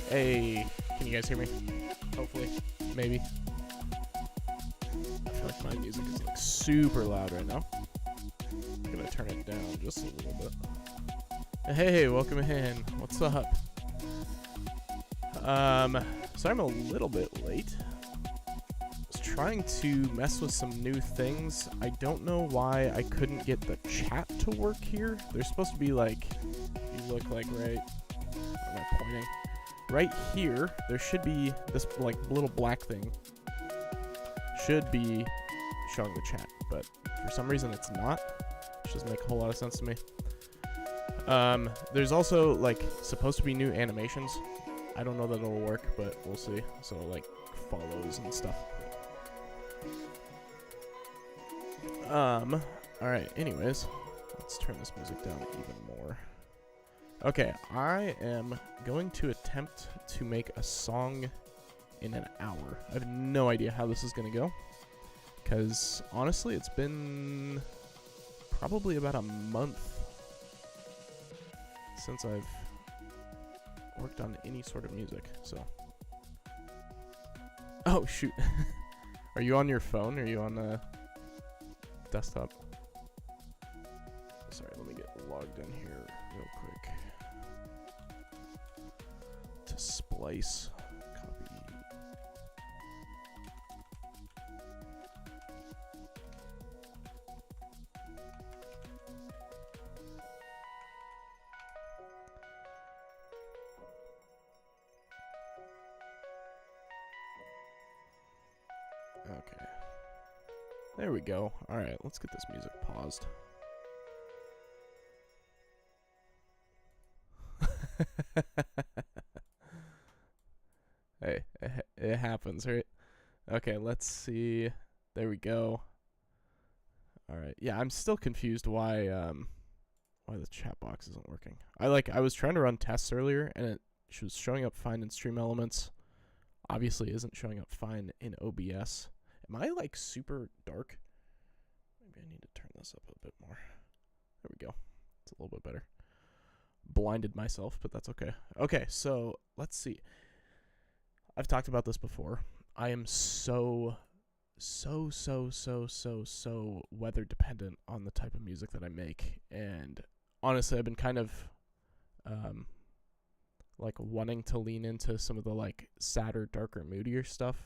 Hey, can you guys hear me? Hopefully. Maybe. I feel like my music is like super loud right now. I'm gonna turn it down just a little bit. Hey, welcome in. What's up? So I'm a little bit late. I was trying to mess with some new things. I don't know why I couldn't get the chat to work here. There's supposed to be like, you look like right, am I pointing? Right here, there should be this like little black thing. Should be showing the chat, but for some reason it's not. Which doesn't make a whole lot of sense to me. There's also like supposed to be new animations. I don't know that it'll work, but we'll see. So like follows and stuff. Alright, anyways, let's turn this music down even more. Okay, I am going to attempt to make a song in an hour. I have no idea how this is going to go, because honestly, it's been probably about a month since I've worked on any sort of music, so. Oh, shoot. Are you on your phone, or are you on the desktop? Sorry, let me get logged in here real quick. To splice, copy. Okay. There we go. Alright, let's get this music paused. Hey, it happens, right? Okay, let's see. There we go. Alright, yeah, I'm still confused why the chat box isn't working. I was trying to run tests earlier, and it was showing up fine in Stream Elements. Obviously isn't showing up fine in OBS. Am I like super dark? Maybe I need to turn this up a bit more. There we go. It's a little bit better. Blinded myself, but that's okay. Okay, so let's see. I've talked about this before. I am so weather dependent on the type of music that I make, and honestly, I've been kind of like wanting to lean into some of the like sadder, darker, moodier stuff.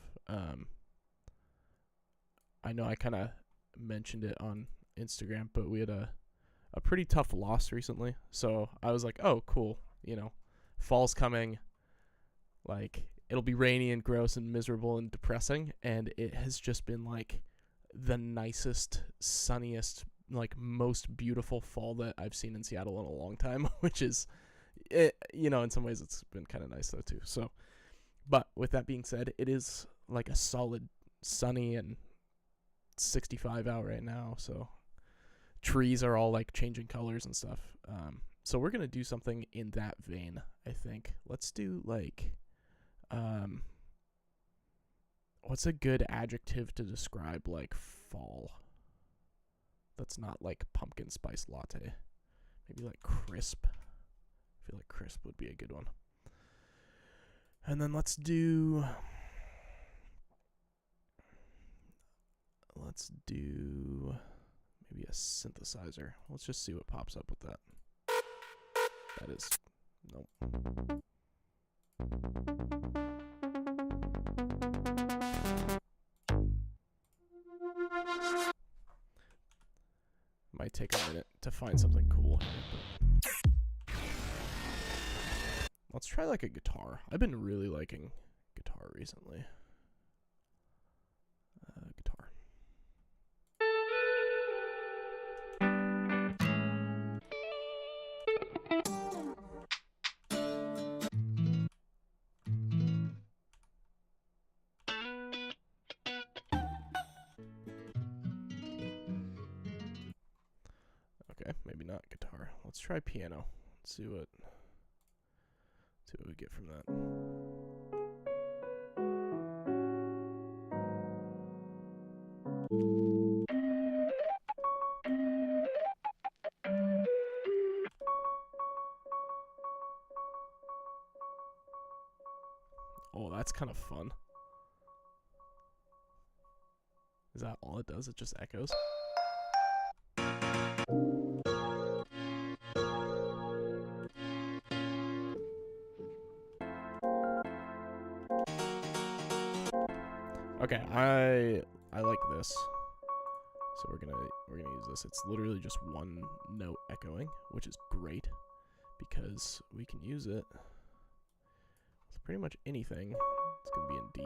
I know I kind of mentioned it on Instagram, but we had a pretty tough loss recently. So I was like, oh, cool. Fall's coming. Like, it'll be rainy and gross and miserable and depressing. And it has just been like the nicest, sunniest, like most beautiful fall that I've seen in Seattle in a long time, which is, in some ways it's been kind of nice though too. So, but with that being said, it is like a solid sunny and 65 out right now. So trees are all like changing colors and stuff. So we're going to do something in that vein, I think. Let's do like, what's a good adjective to describe like fall? That's not like pumpkin spice latte. Maybe like crisp. I feel like crisp would be a good one. And then let's do maybe a synthesizer. Let's just see what pops up with that. That is, nope. Might take a minute to find something cool here, but let's try like a guitar. I've been really liking guitar recently. Guitar. Okay, maybe not guitar. Let's try piano. Let's see what we get from that. Oh, that's kind of fun. Is that all it does? It just echoes? Okay, I like this. So we're gonna use this. It's literally just one note echoing, which is great because we can use it with pretty much anything. It's gonna be in D.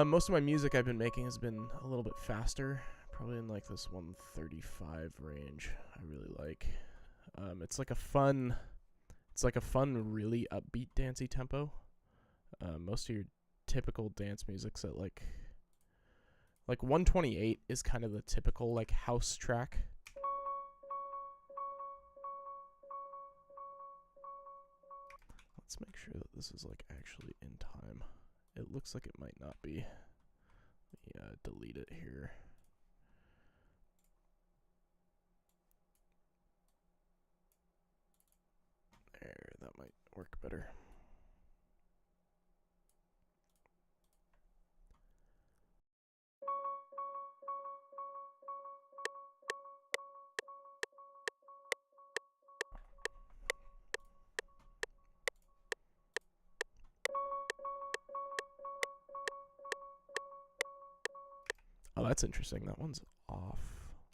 Most of my music I've been making has been a little bit faster, probably in like this 135 range. I really like. It's like a fun, really upbeat dancey tempo. Most of your typical dance music's at like 128 is kind of the typical like house track. Let's make sure that this is like actually in time. It looks like it might not be. Let me delete it here. There, that might work better. Oh, that's interesting. That one's off.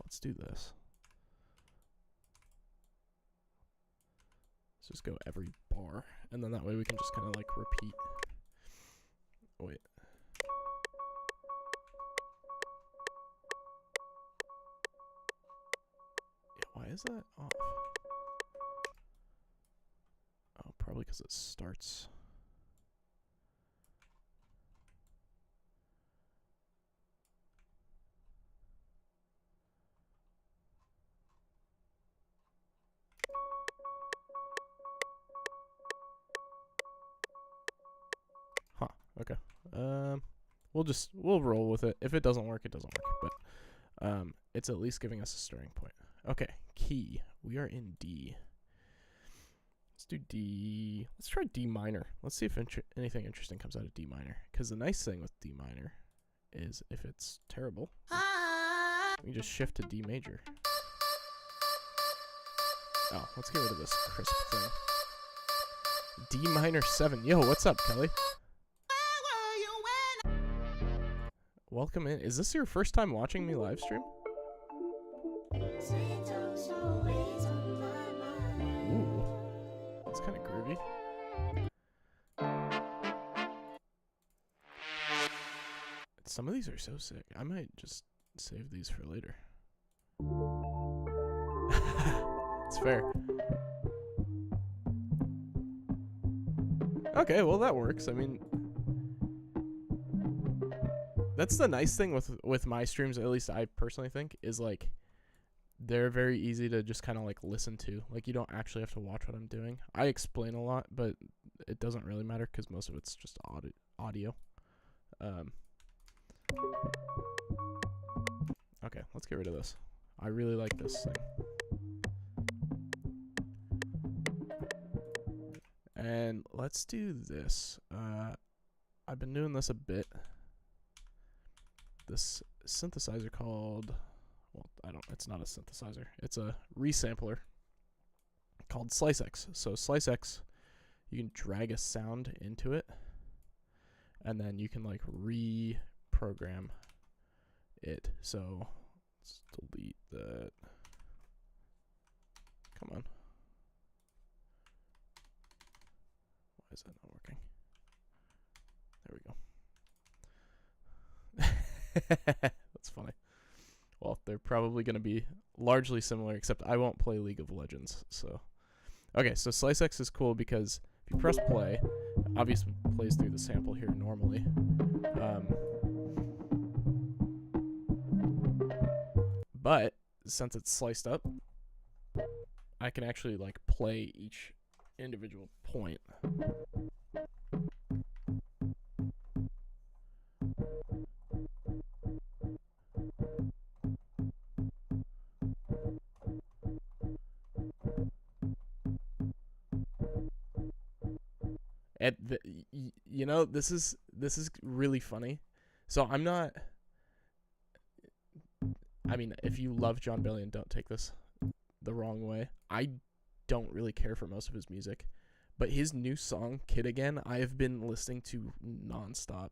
Let's do this. Let's just go every bar, and then that way we can just kind of like repeat. Oh, wait. Yeah, why is that off? Oh, probably because it starts. Huh, okay. We'll roll with it. If it doesn't work, it doesn't work. But it's at least giving us a starting point. Okay, key. We are in D. Let's do D. Let's try D minor. Let's see if anything interesting comes out of D minor. Because the nice thing with D minor is if it's terrible, we just shift to D major. Oh, let's get rid of this crisp thing. D minor 7. Yo, what's up, Kelly? welcome in. Is this your first time watching me live stream? Ooh, that's kind of groovy. Some of these are so sick. I might just save these for later. It's fair. Okay, well that works. I mean, that's the nice thing with my streams, at least I personally think, is like they're very easy to just kind of like listen to. Like you don't actually have to watch what I'm doing. I explain a lot, but it doesn't really matter because most of it's just audio. Okay, let's get rid of this. I really like this thing. And let's do this. I've been doing this a bit. This synthesizer called, well, it's not a synthesizer. It's a resampler called SliceX. So SliceX, you can drag a sound into it, and then you can like reprogram it. So let's delete that. Come on. Why is that not working? There we go. That's funny. Well, they're probably going to be largely similar, except I won't play League of Legends. So, okay, so SliceX is cool because if you press play, obviously plays through the sample here normally. But since it's sliced up, I can actually like play each individual point. You know, this is really funny. So I'm not. I mean, if you love Jon Bellion, don't take this the wrong way. I don't really care for most of his music, but his new song "Kid Again" I have been listening to nonstop.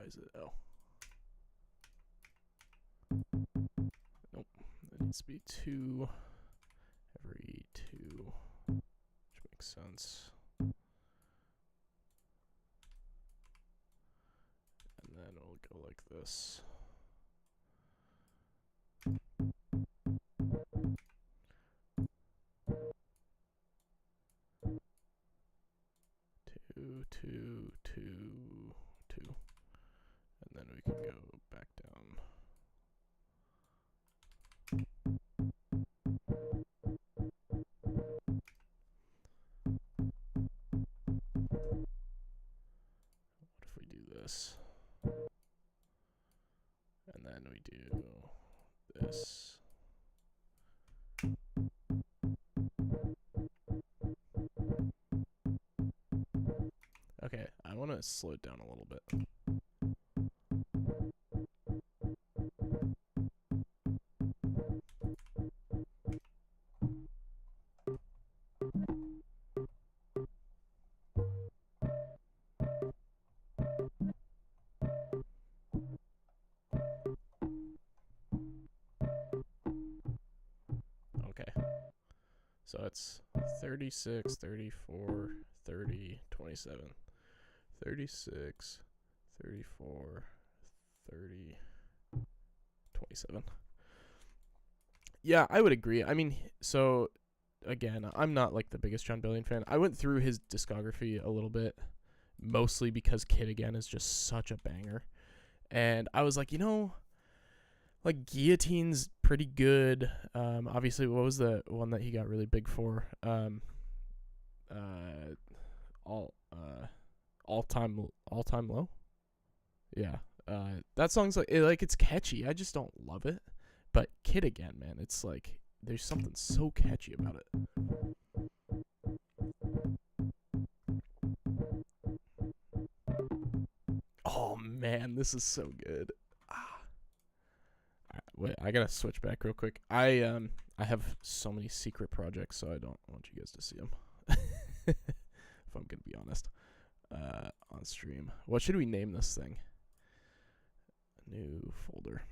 Is it? Oh. Nope. It needs to be 2 every 2, which makes sense. And then it'll go like this. Two, 2. And then we can go back down. What if we do this? And then we do this. Okay, I want to slow it down a little bit. So it's 36, 34, 30, 27. 36, 34, 30, 27. Yeah, I would agree. I mean, so again, I'm not like the biggest Jon Bellion fan. I went through his discography a little bit, mostly because Kid Again is just such a banger. And I was like, you know, Like Guillotine's pretty good. Obviously, what was the one that he got really big for? All time low. Yeah. That song's like it's catchy. I just don't love it. But Kid Again, man, it's like there's something so catchy about it. Oh man, this is so good. Wait, I gotta switch back real quick. I have so many secret projects, so I don't want you guys to see them. If I'm gonna be honest. On stream, what should we name this thing? New folder.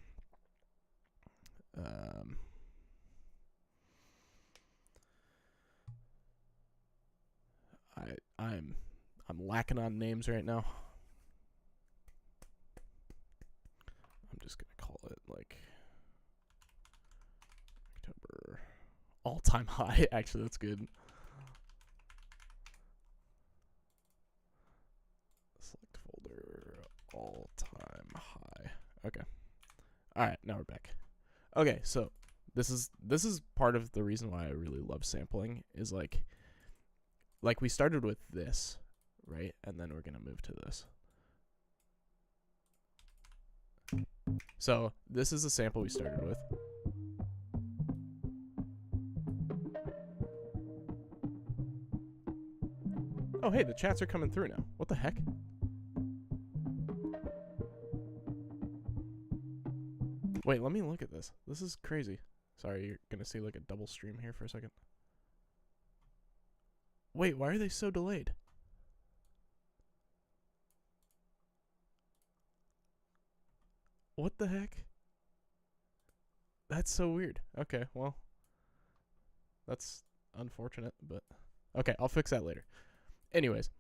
I'm lacking on names right now. I'm just gonna call it like October all-time high. Actually, that's good. Select folder all-time high. Okay. All right, now we're back. Okay, so this is part of the reason why I really love sampling is like we started with this, right? And then we're going to move to this. So this is a sample we started with. Oh, hey, the chats are coming through now. What the heck? Wait, let me look at this. This is crazy. Sorry, you're going to see like a double stream here for a second. Wait, why are they so delayed? What the heck? That's so weird. Okay, well, that's unfortunate, but okay, I'll fix that later. Anyways,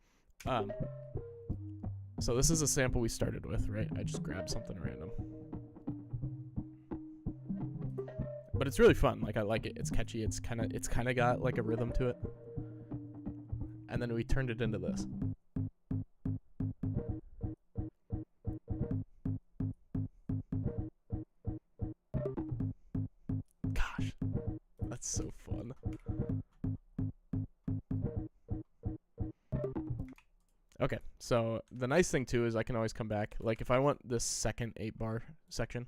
so this is a sample we started with, right? I just grabbed something random. But it's really fun. Like I like it. It's catchy. It's kind of got like a rhythm to it. And then we turned it into this. Gosh, that's so fun. Okay, so the nice thing too is I can always come back. Like if I want this second 8-bar section,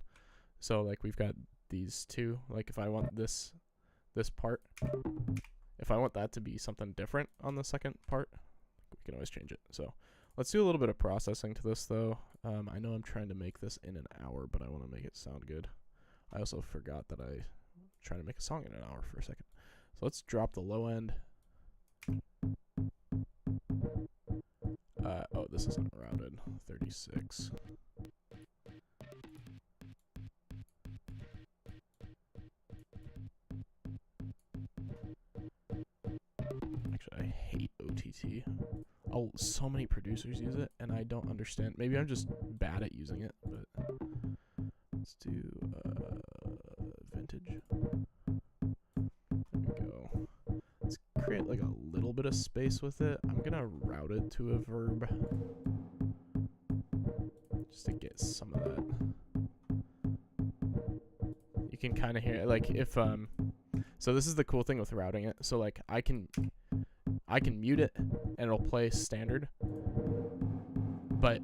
so like we've got these two. Like if I want this part, if I want that to be something different on the second part, we can always change it. So let's do a little bit of processing to this though. I know I'm trying to make this in an hour, but I want to make it sound good. I also forgot that I trying to make a song in an hour for a second. So let's drop the low end. Oh, this isn't routed. 36. Actually, I hate OTT. Oh, so many producers use it, and I don't understand. Maybe I'm just bad at using it, but let's do vintage. There we go. Let's create like a little bit of space with it. I'm gonna route it to a verb just to get some of that. You can kind of hear it, like if so this is the cool thing with routing it. So like I can mute it and it'll play standard, but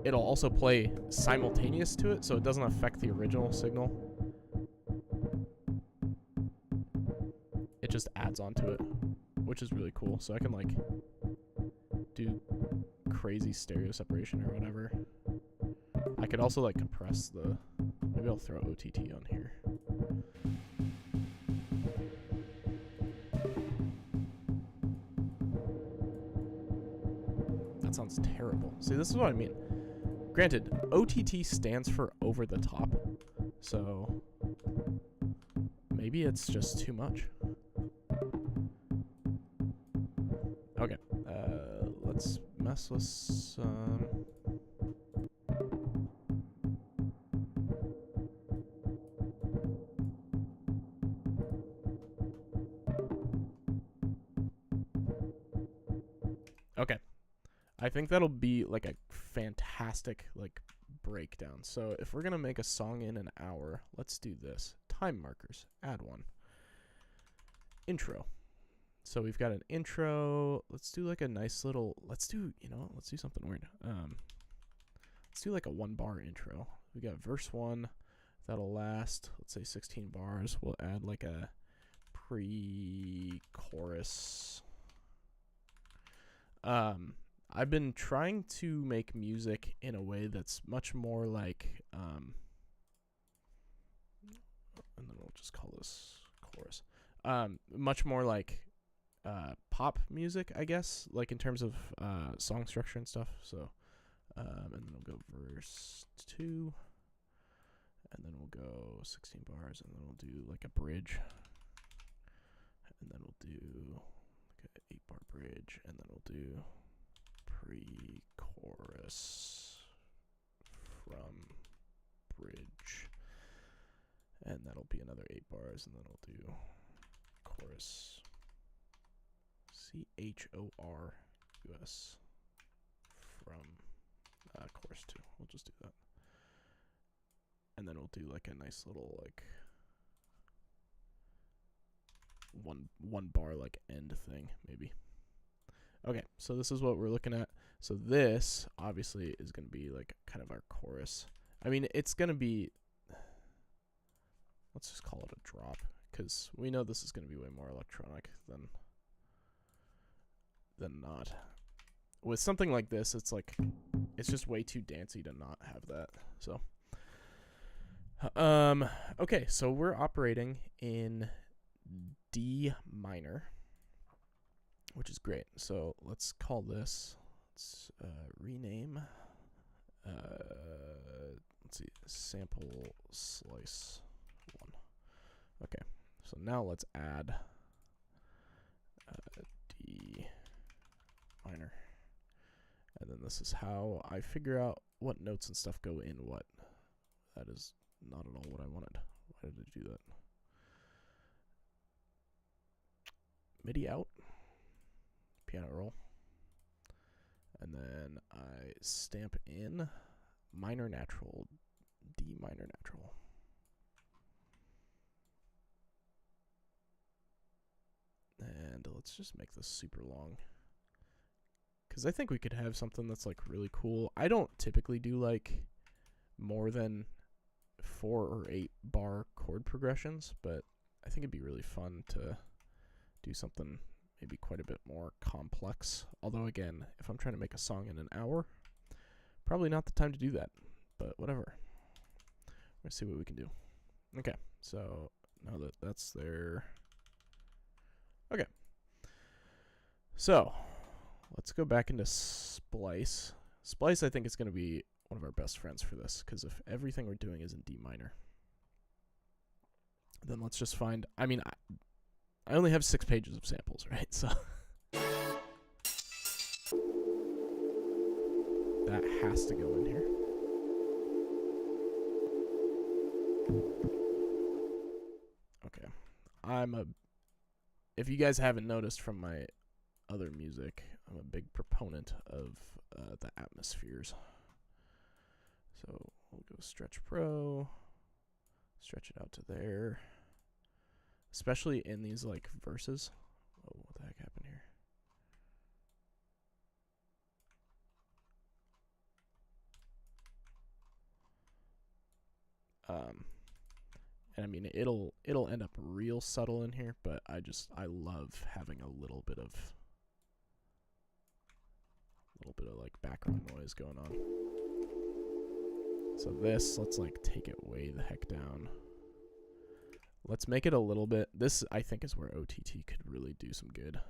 it'll also play simultaneous to it, so it doesn't affect the original signal. It just adds onto it, which is really cool. So I can like do crazy stereo separation or whatever. I could also like compress the, maybe I'll throw OTT on here. That sounds terrible. See, this is what I mean. Granted, OTT stands for over the top, so maybe it's just too much. Okay, let's mess with some. Okay, I think that'll be like a fantastic like breakdown. So if we're gonna make a song in an hour, let's do this. Time markers, add one. Intro. So we've got an intro. Let's do like a nice little, let's do something weird. Let's do like a 1-bar intro. We got verse 1, that'll last, let's say 16 bars. We'll add like a pre-chorus. I've been trying to make music in a way that's much more like, and then we'll just call this chorus. Much more like pop music, I guess, like in terms of song structure and stuff. So, and then we'll go verse 2, and then we'll go 16 bars, and then we'll do like a bridge, and then we'll do like an 8-bar bridge, and then we'll do pre-chorus from bridge, and that'll be another 8 bars, and then we'll do chorus CHORUS from chorus 2. We'll just do that, and then we'll do like a nice little like one bar like end thing maybe. Okay, so this is what we're looking at. So this obviously is going to be like kind of our chorus. I mean, it's going to be, let's just call it a drop, because we know this is going to be way more electronic than not. With something like this, it's like, it's just way too dancey to not have that. So, okay, so we're operating in D minor, which is great. So let's call this, let's rename, let's see, sample slice 1. Okay, so now let's add D minor. And then this is how I figure out what notes and stuff go in what. That is not at all what I wanted. Why did I do that? MIDI out, piano roll, and then I stamp in minor natural, D minor natural. And let's just make this super long, because I think we could have something that's like really cool. I don't typically do like more than 4 or 8 bar chord progressions, but I think it'd be really fun to do something maybe quite a bit more complex. Although again, if I'm trying to make a song in an hour, probably not the time to do that, but whatever. Let's see what we can do. Okay, so now that that's there. Okay, so let's go back into Splice. Splice, I think, is going to be one of our best friends for this, because if everything we're doing is in D minor, then let's just find, I mean, I only have 6 pages of samples, right? So that has to go in here. Okay. If you guys haven't noticed from my other music, I'm a big proponent of the atmospheres. So we'll go Stretch Pro, stretch it out to there. Especially in these like verses. Oh, what the heck happened here? And I mean it'll end up real subtle in here, but I love having a little bit of like background noise going on. So this, let's like take it way the heck down. Let's make it a little bit, this I think is where OTT could really do some good.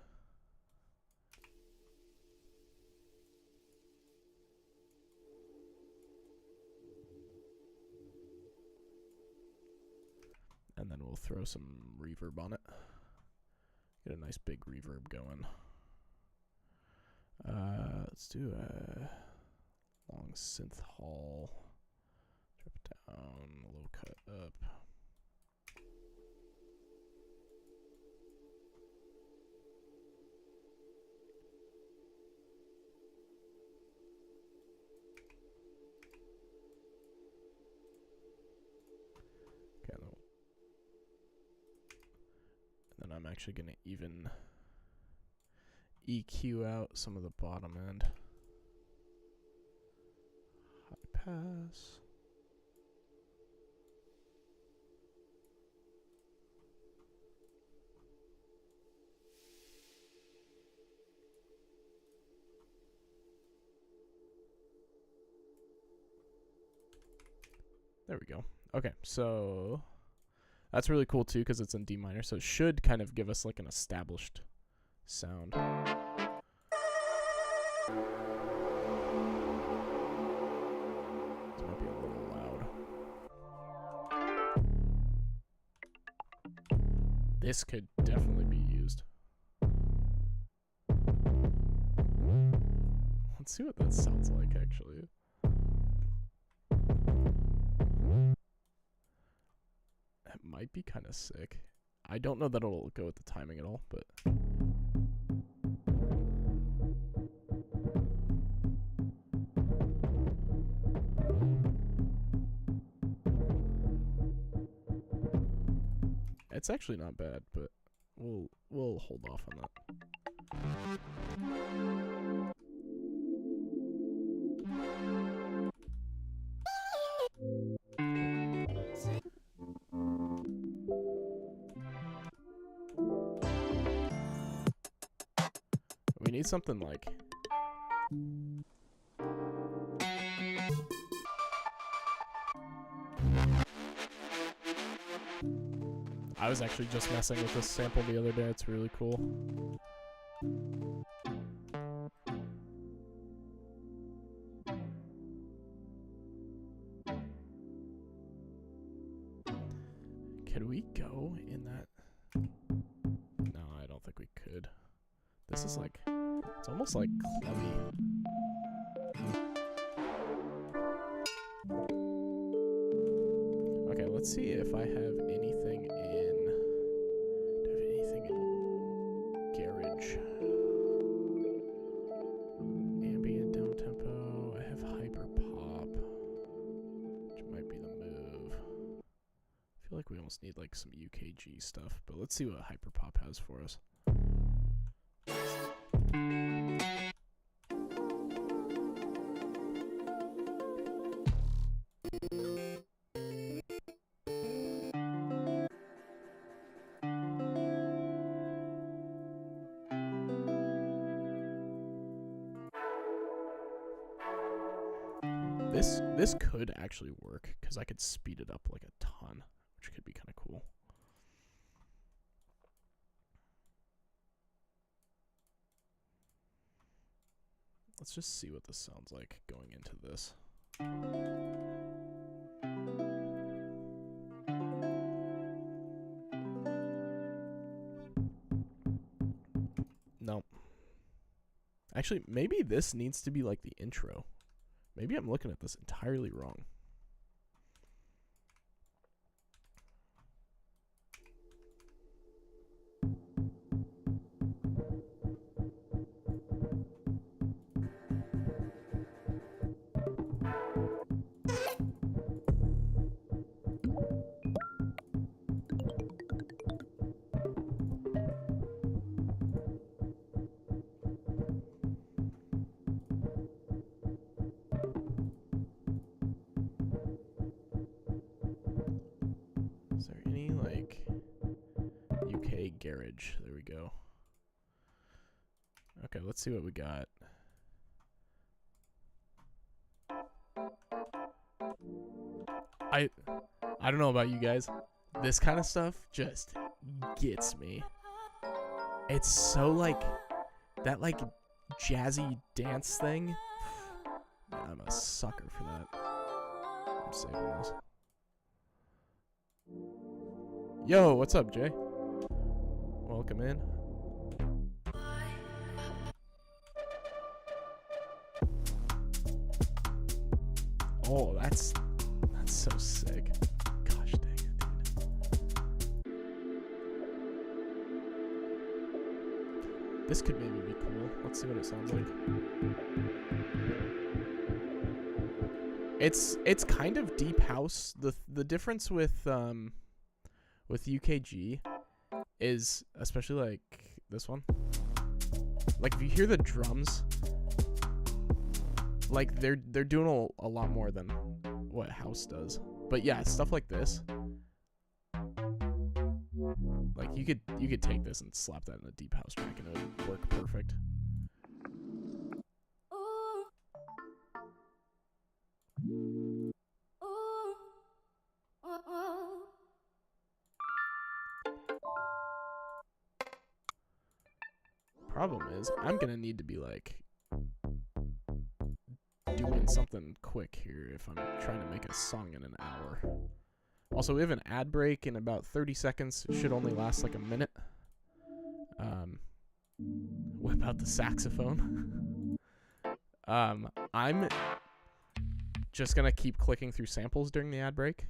And then we'll throw some reverb on it. Get a nice big reverb going. Let's do a long synth hall. Drop it down, low cut up. actually going to even EQ out some of the bottom end. High pass. There we go. Okay, so that's really cool too because it's in D minor, so it should kind of give us like an established sound. This might be a little loud. This could definitely be used. Let's see what that sounds like actually. That might be kind of sick. I don't know that it'll go with the timing at all, but it's actually not bad, but we'll hold off on that. We need something like I was actually just messing with this sample the other day. It's really cool. Could we go in that? No, I don't think we could. This is like, it's almost like clubby. Okay, let's see if I have anything in, do I have anything in Garage? Ambient downtempo, I have hyper pop, which might be the move. I feel like we almost need like some UKG stuff, but let's see what hyper pop has for us. This could actually work because I could speed it up like a ton, which could be kind of cool. Let's just see what this sounds like going into this. No. Actually, maybe this needs to be like the intro. Maybe I'm looking at this entirely wrong. Is there any like UK Garage? There we go. Okay, let's see what we got. I don't know about you guys. This kind of stuff just gets me. It's so like that like jazzy dance thing. I'm a sucker for that. I'm saving this. Yo, what's up, Jay? Welcome in. Oh, that's so sick. Gosh dang it, dude. This could maybe be cool. Let's see what it sounds like. It's kind of deep house. The difference with UKG is, especially like this one, like if you hear the drums, like they're doing a lot more than what house does. But yeah, stuff like this, like you could take this and slap that in a deep house track and it would work perfect. Problem is, I'm gonna need to be like doing something quick here if I'm trying to make a song in an hour. Also, we have an ad break in about 30 seconds. It should only last like a minute. Whip out the saxophone. I'm just gonna keep clicking through samples during the ad break,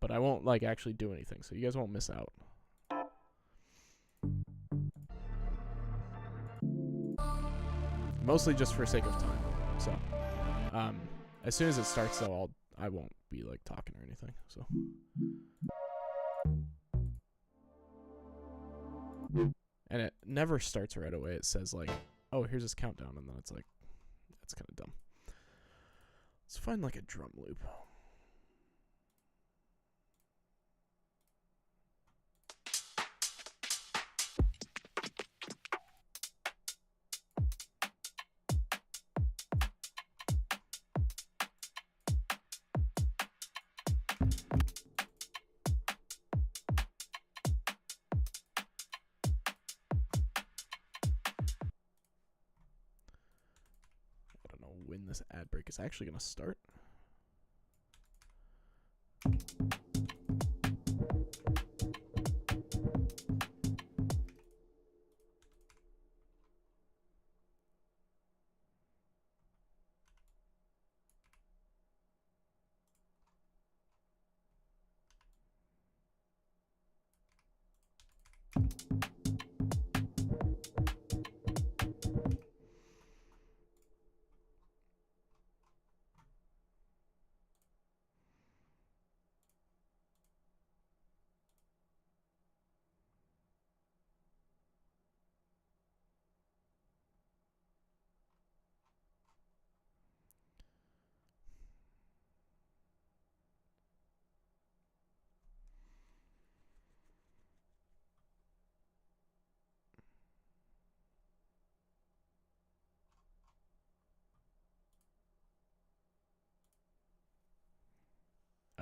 but I won't like actually do anything, so you guys won't miss out. Mostly just for sake of time. So, as soon as it starts, though, I won't be like talking or anything. So. And it never starts right away. It says like, "Oh, here's this countdown," and then it's like, that's kind of dumb. Let's find like a drum loop. When this ad break is actually going to start.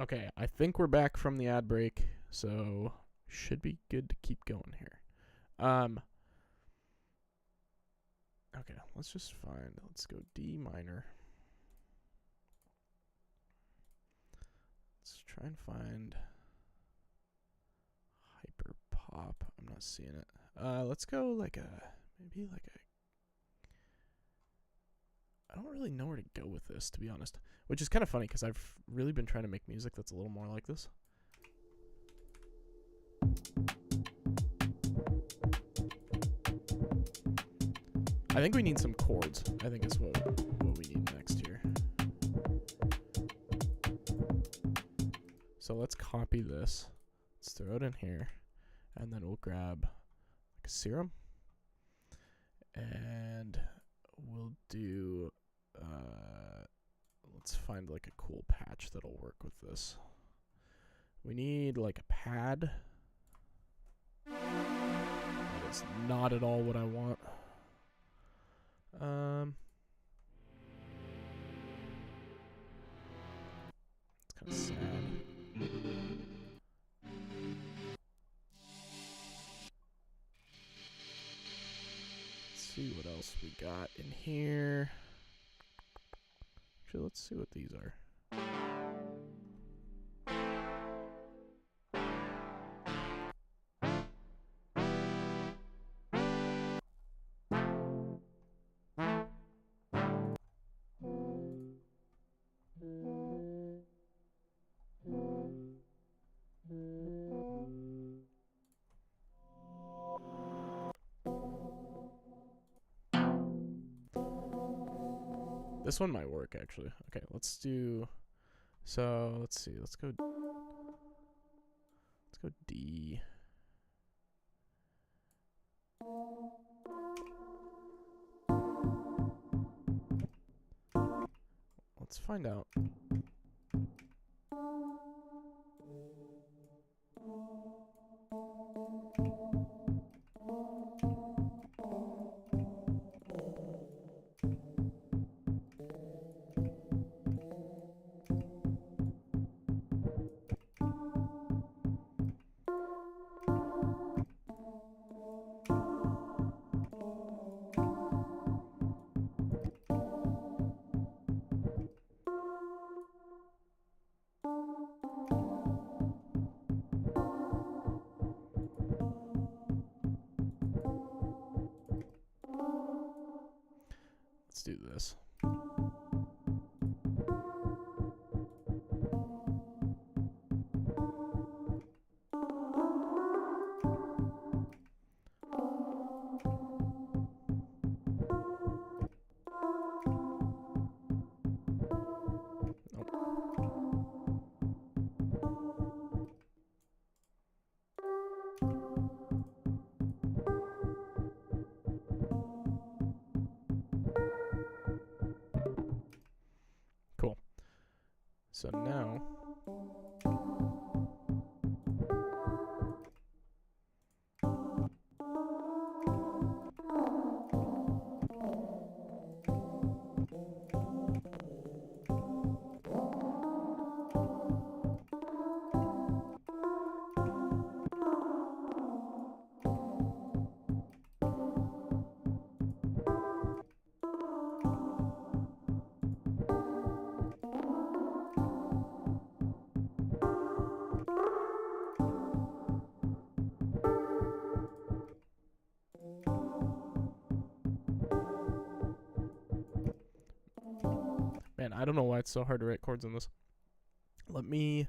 Okay, I think we're back from the ad break, so should be good to keep going here. Okay, let's go D minor. Let's try and find hyper pop. I'm not seeing it. Let's go like maybe like a, I don't really know where to go with this, to be honest. Which is kind of funny because I've really been trying to make music that's a little more like this. I think we need some chords. I think is what we need next here. So let's copy this. Let's throw it in here. And then we'll grab like a serum. And we'll do... let's find like a cool patch that'll work with this. We need like a pad. That is not at all what I want. It's kind of sad. Let's see what else we got in here. Actually, let's see what these are. This one might work, actually. Okay, let's do... So, let's see. Let's go D. find out. Let's do this. Cool. So now man, I don't know why it's so hard to write chords in this. Let me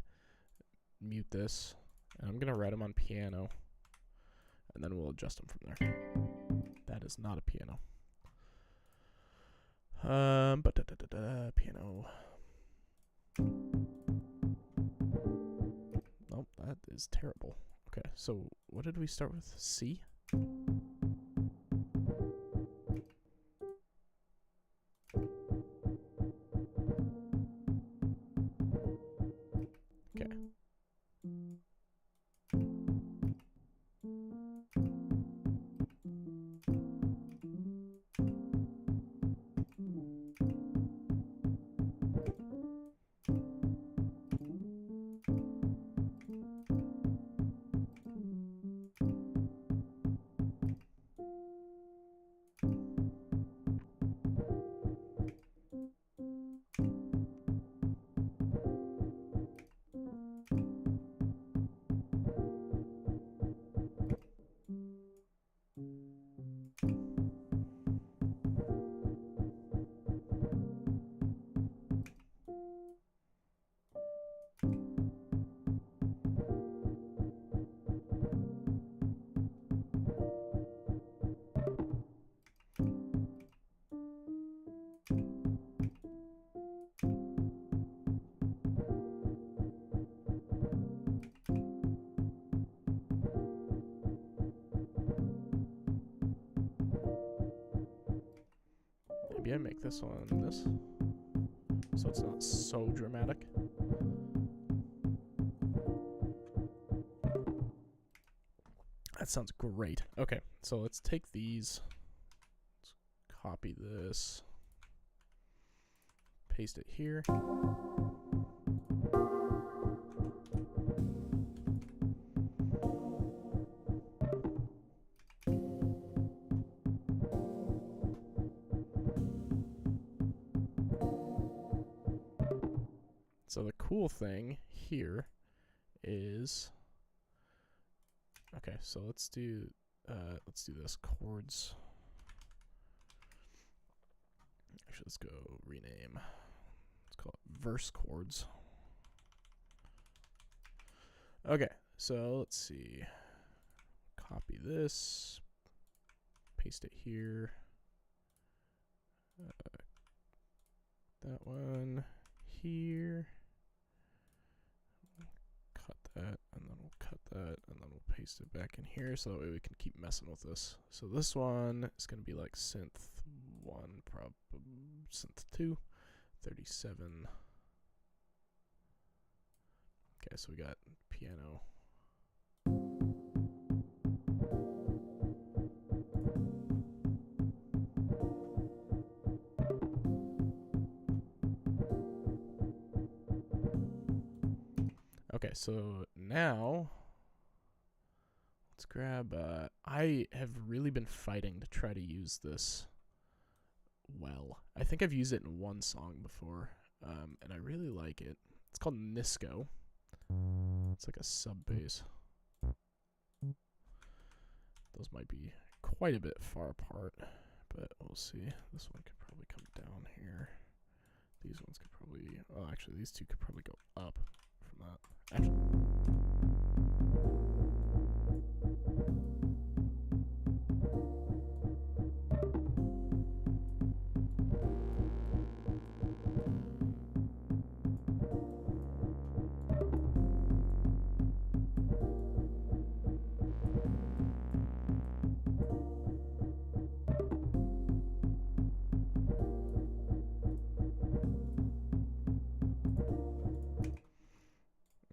mute this, and I'm gonna write them on piano, and then we'll adjust them from there. That is not a piano. Piano. Nope, that is terrible. Okay, so what did we start with? C? Okay. Maybe I make this one this, so it's not so dramatic. That sounds great. Okay, so let's take these, let's copy this, paste it here. So the cool thing here is, okay, so let's do this chords. Actually, let's go rename. Let's call it verse chords. Okay, so let's see. Copy this, paste it here. That one here. Cut that, and then we'll cut that, and then we'll paste it back in here, so that way we can keep messing with this. So this one is going to be like synth 1, synth 2, 37. Okay, so we got piano. Okay, so now let's grab, I have really been fighting to try to use this well. I think I've used it in one song before, and I really like it. It's called Nisco. It's like a sub bass. Those might be quite a bit far apart, but we'll see. This one could probably come down here. These ones could probably, oh, actually, these two could probably go up from that. Actually,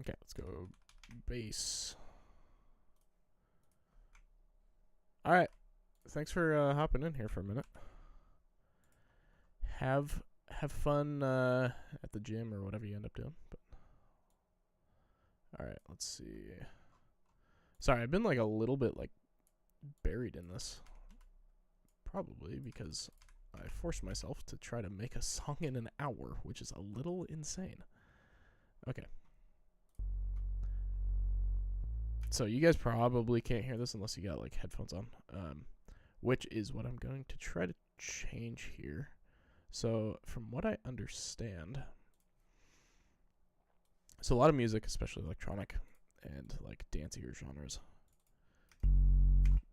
okay, let's go bass. All right, thanks for hopping in here for a minute. Have fun at the gym or whatever you end up doing. But all right, let's see. Sorry, I've been like a little bit like buried in this, probably because I forced myself to try to make a song in an hour, which is a little insane. Okay. So you guys probably can't hear this unless you got like headphones on, which is what I'm going to try to change here. So from what I understand, so a lot of music, especially electronic and like dancier genres,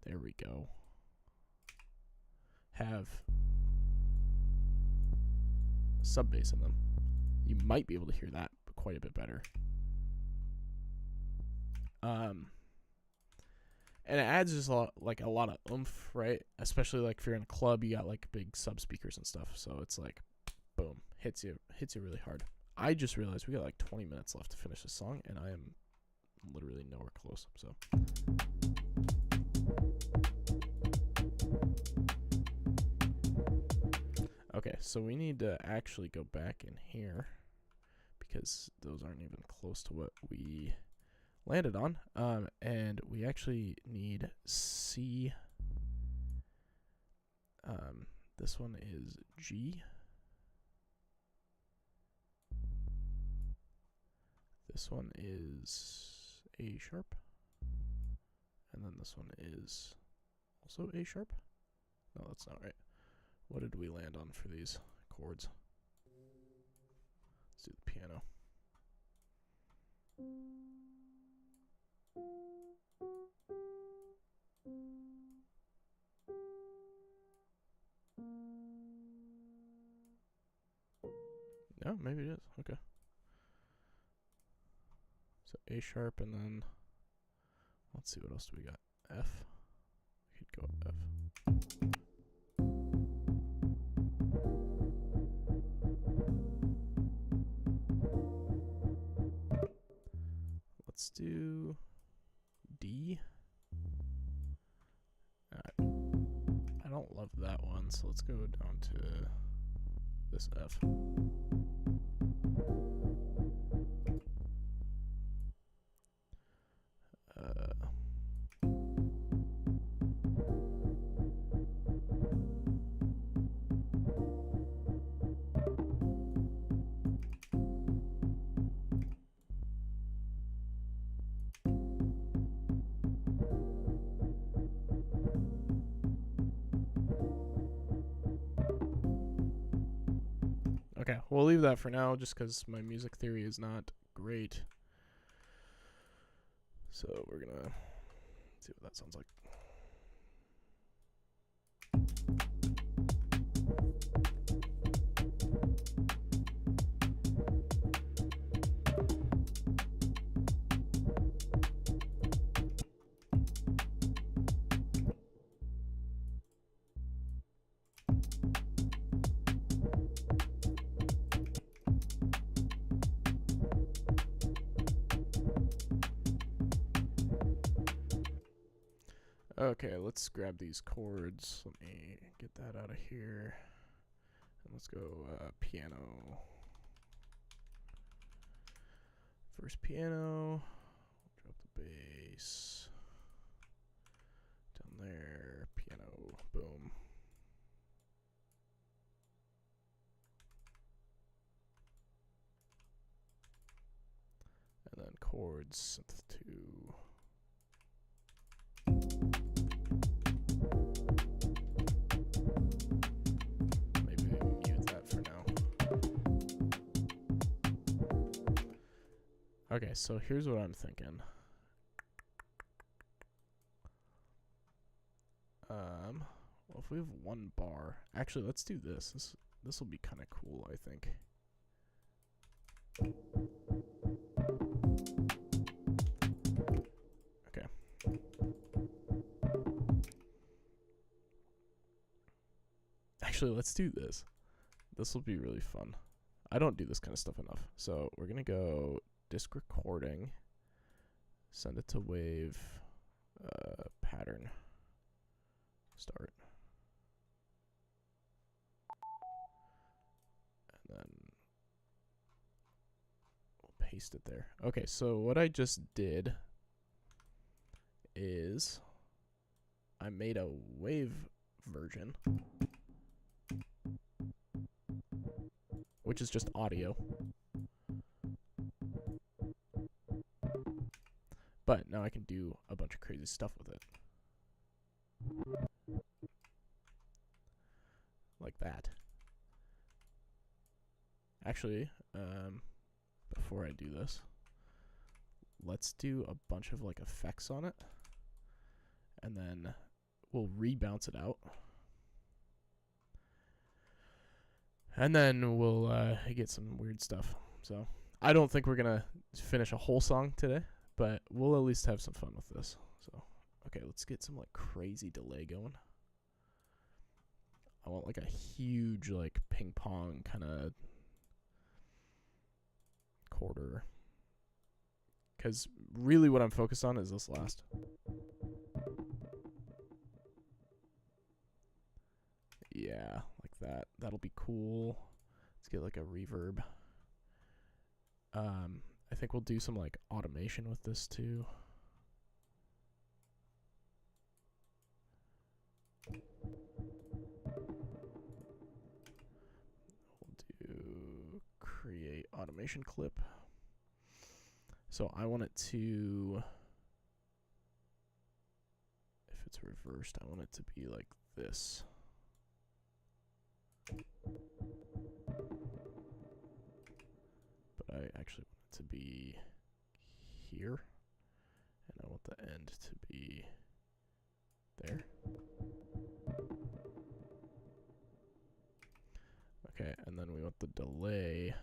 there we go, have sub bass in them. You might be able to hear that quite a bit better. And it adds just a lot of oomph, right? Especially like if you're in a club, you got like big sub speakers and stuff. So it's like, boom, hits you really hard. I just realized we got like 20 minutes left to finish this song, and I am literally nowhere close. So. Okay, so we need to actually go back in here because those aren't even close to what we landed on, and we actually need C. This one is G. This one is A sharp, and then this one is also A sharp. No, that's not right. What did we land on for these chords? Let's do the piano. No, maybe it is. Okay. So A sharp, and then let's see, what else do we got? F. We could go F. Let's do D. Alright. I don't love that one, so let's go down to this F. Okay, we'll leave that for now just because my music theory is not great. So we're going to see what that sounds like. Okay, let's grab these chords. Let me get that out of here. And let's go piano. First piano. Drop the bass. Down there. Piano. Boom. And then chords. Synth 2. Maybe mute that for now. Okay, so here's what I'm thinking. Well, if we have one bar, actually, let's do this. This will be kind of cool, I think. Okay. Actually, let's do this. This will be really fun. I don't do this kind of stuff enough. So we're going to go disk recording, send it to wave, pattern, start. And then we'll paste it there. Okay, so what I just did is I made a wave version, which is just audio. But now I can do a bunch of crazy stuff with it. Like that. Actually, before I do this, let's do a bunch of like effects on it. And then we'll rebounce it out. And then we'll get some weird stuff. So I don't think we're going to finish a whole song today, but we'll at least have some fun with this. So, okay, let's get some like crazy delay going. I want like a huge like ping pong kind of quarter. Because really what I'm focused on is this last. Yeah, like that. That'll be cool. Let's get like a reverb. I think we'll do some like automation with this too. We'll do create automation clip. So I want it to, if it's reversed, I want it to be like this. But I actually want it to be here, and I want the end to be there. Okay, and then we want the delay.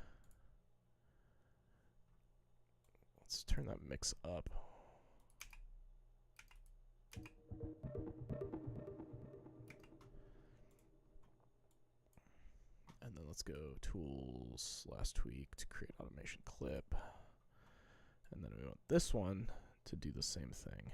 Let's turn that mix up. And then let's go tools, last tweak to create automation clip. And then we want this one to do the same thing.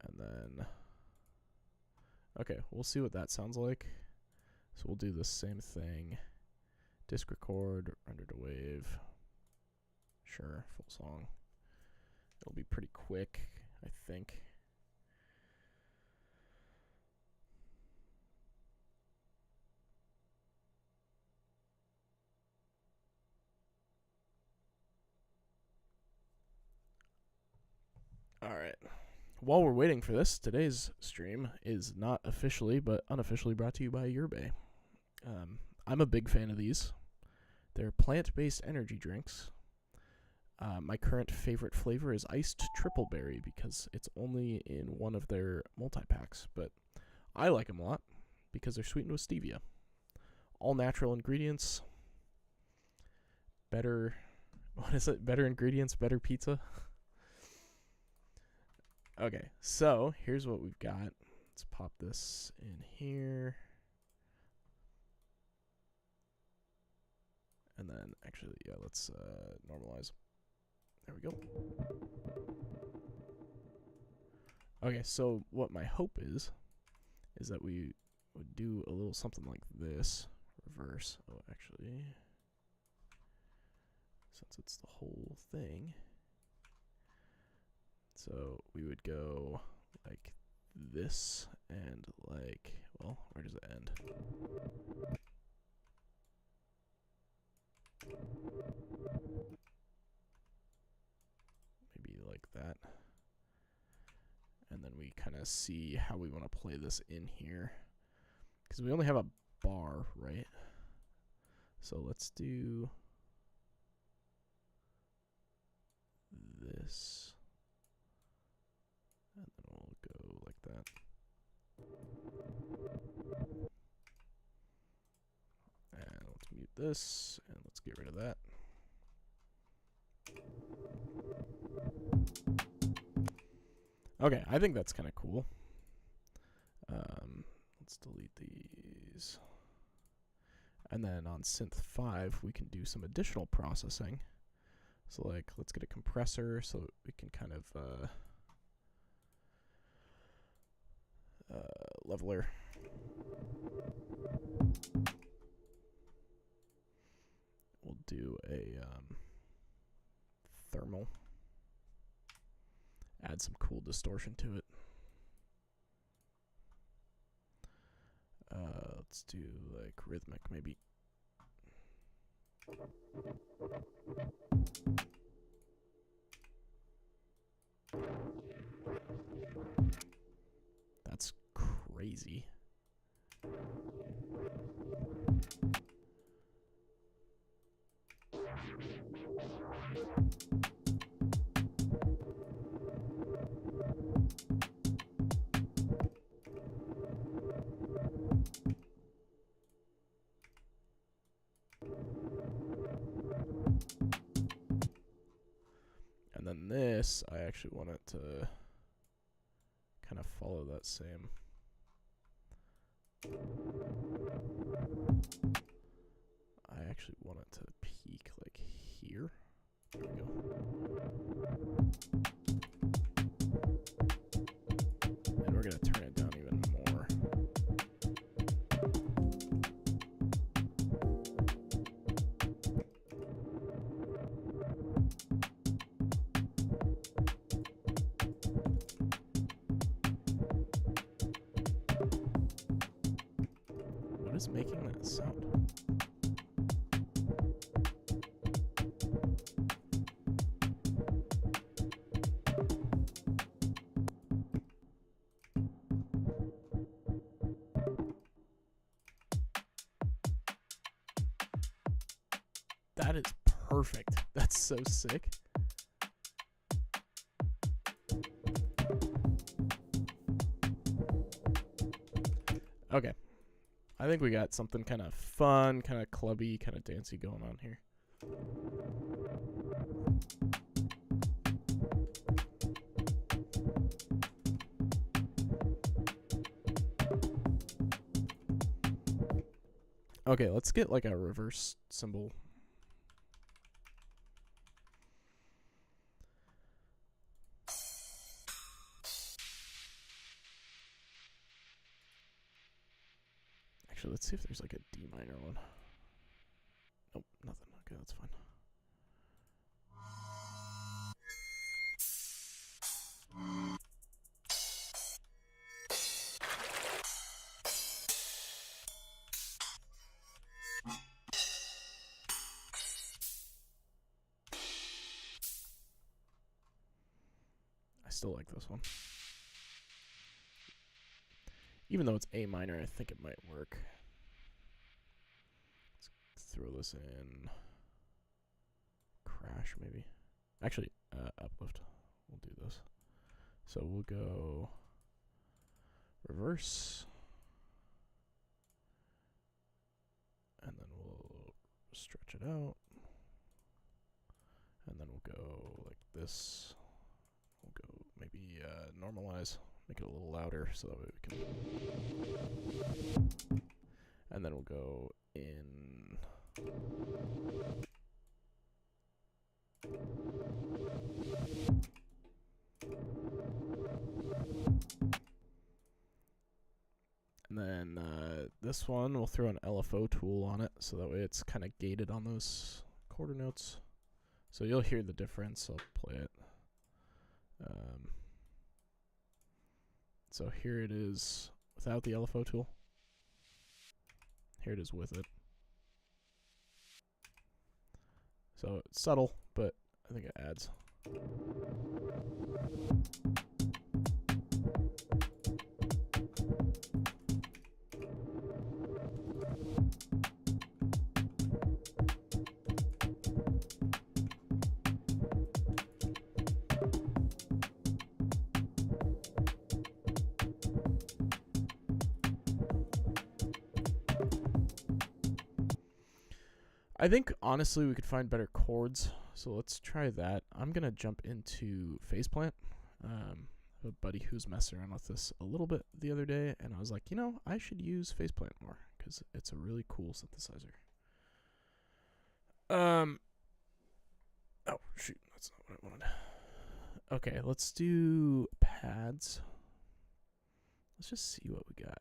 And then, okay, we'll see what that sounds like. So we'll do the same thing. Disk record, render to wave. Sure, full song. It'll be pretty quick, I think. All right. While we're waiting for this, today's stream is not officially, but unofficially brought to you by Yerbay. I'm a big fan of these. They're plant-based energy drinks. My current favorite flavor is iced triple berry because it's only in one of their multi-packs, but I like them a lot because they're sweetened with stevia. All natural ingredients. Better, what is it? Better ingredients, better pizza. Okay, so here's what we've got. Let's pop this in here. And then, actually, yeah, let's normalize. There we go. Okay, so what my hope is that we would do a little something like this. Reverse. Oh, actually, since it's the whole thing. So we would go like this and like, well, where does it end? Maybe like that. And then we kind of see how we want to play this in here. Because we only have a bar, right? So let's do this. And then we'll go like that. And let's mute this, and let's get rid of that. Okay, I think that's kind of cool. Let's delete these. And then on synth 5, we can do some additional processing. So like, let's get a compressor so we can kind of leveler. We'll do a thermal. Add some cool distortion to it. Let's do like rhythmic maybe. That's crazy. And then this, I actually want it to kind of follow that same. I actually want it to peak like here. There we go. And we're going to turn it down even more. What is making that sound? That is perfect. That's so sick. Okay. I think we got something kind of fun, kind of clubby, kind of dancey going on here. Okay, let's get like a reverse cymbal. Actually, let's see if there's like a D minor one. Nope, nothing. Okay, that's fine. I still like this one. Even though it's A minor, I think it might work. Let's throw this in. Crash, maybe. Actually, uplift. We'll do this. So we'll go reverse. And then we'll stretch it out. And then we'll go like this. We'll go maybe normalize. Make it a little louder so that way we can. And then we'll go in this one, we'll throw an LFO tool on it, so that way it's kind of gated on those quarter notes. So you'll hear the difference. I'll play it. So here it is without the LFO tool. Here it is with it. So it's subtle, but I think it adds. I think, honestly, we could find better chords, so let's try that. I'm going to jump into Faceplant. I have a buddy who's messing around with this a little bit the other day, and I was like, you know, I should use Faceplant more, because it's a really cool synthesizer. Oh, shoot, that's not what I wanted. Okay, let's do pads. Let's just see what we got.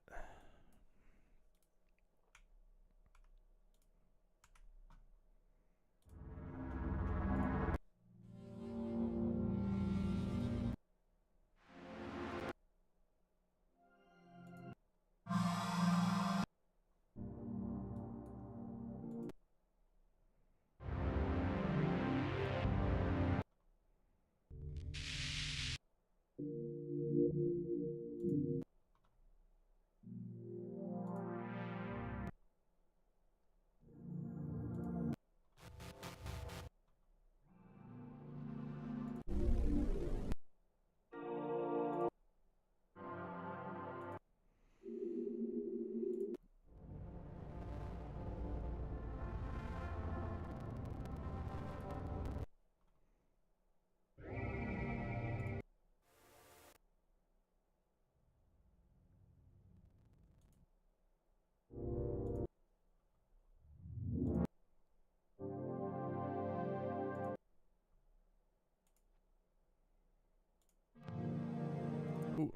Ooh.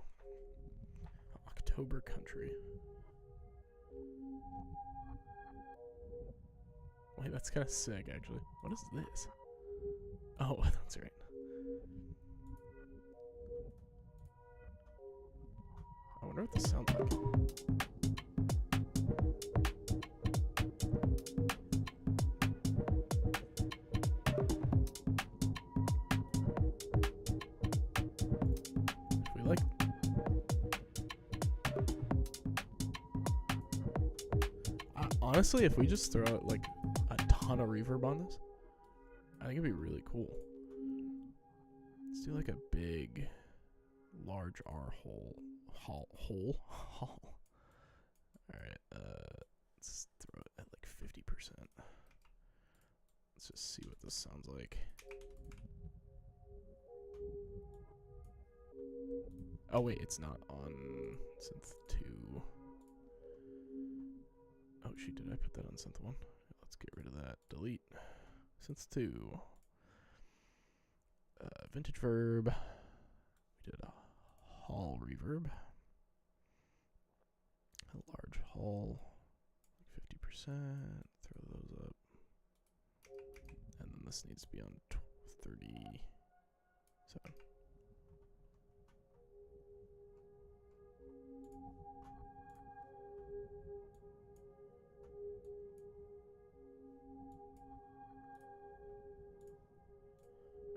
October Country. Wait, that's kind of sick, actually. What is this? Oh, that's right. I wonder what this sounds like. If we like... honestly, if we just throw like a ton of reverb on this, I think it'd be really cool. Let's do like a big, large R hole. Alright, let's throw it at like 50%. Let's just see what this sounds like. Oh wait, it's not on synth 2. Oh shoot, did I put that on synth 1? Let's get rid of that. Delete. Synth 2. Vintage verb. We did a hall reverb. A large hall. 50%. Throw those up. And then this needs to be on 37.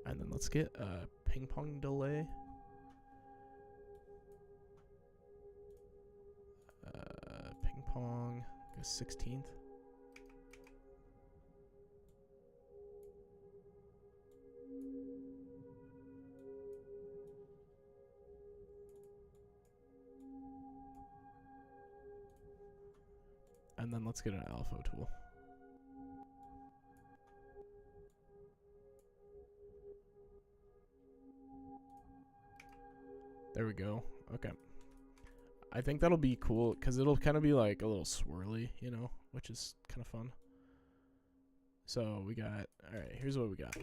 And then let's get a ping pong delay. Ping pong, like a 16th. And then let's get an LFO tool. There we go. Okay. I think that'll be cool because it'll kind of be like a little swirly, you know, which is kind of fun. So we got, all right, here's what we got.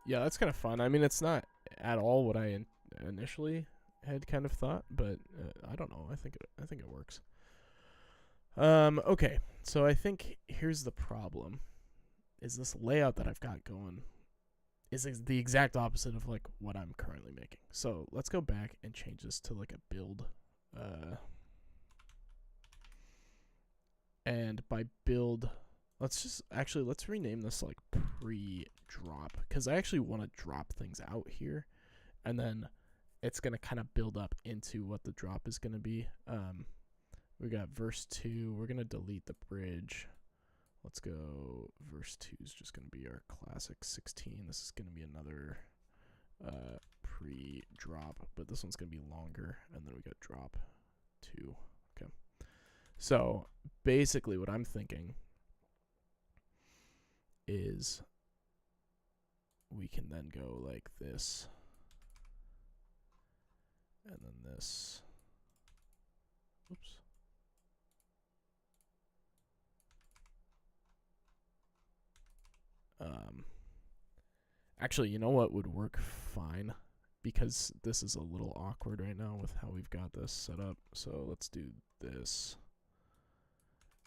yeah, that's kind of fun. I mean, it's not at all what I initially had kind of thought, but I don't know. I think it works. Okay, so I think here's the problem: is this layout that I've got going is the exact opposite of like what I'm currently making. So let's go back and change this to like a build. And by build, let's rename this like pre-drop, because I actually want to drop things out here, and then it's gonna kind of build up into what the drop is gonna be. We got verse 2. We're gonna delete the bridge. Let's go. Verse 2 is just gonna be our classic 16. This is gonna be another pre-drop, but this one's gonna be longer, and then we got drop 2. Okay. So basically, what I'm thinking is we can then go like this, and then this. Oops. Actually, you know what would work fine? Because this is a little awkward right now with how we've got this set up. So let's do this.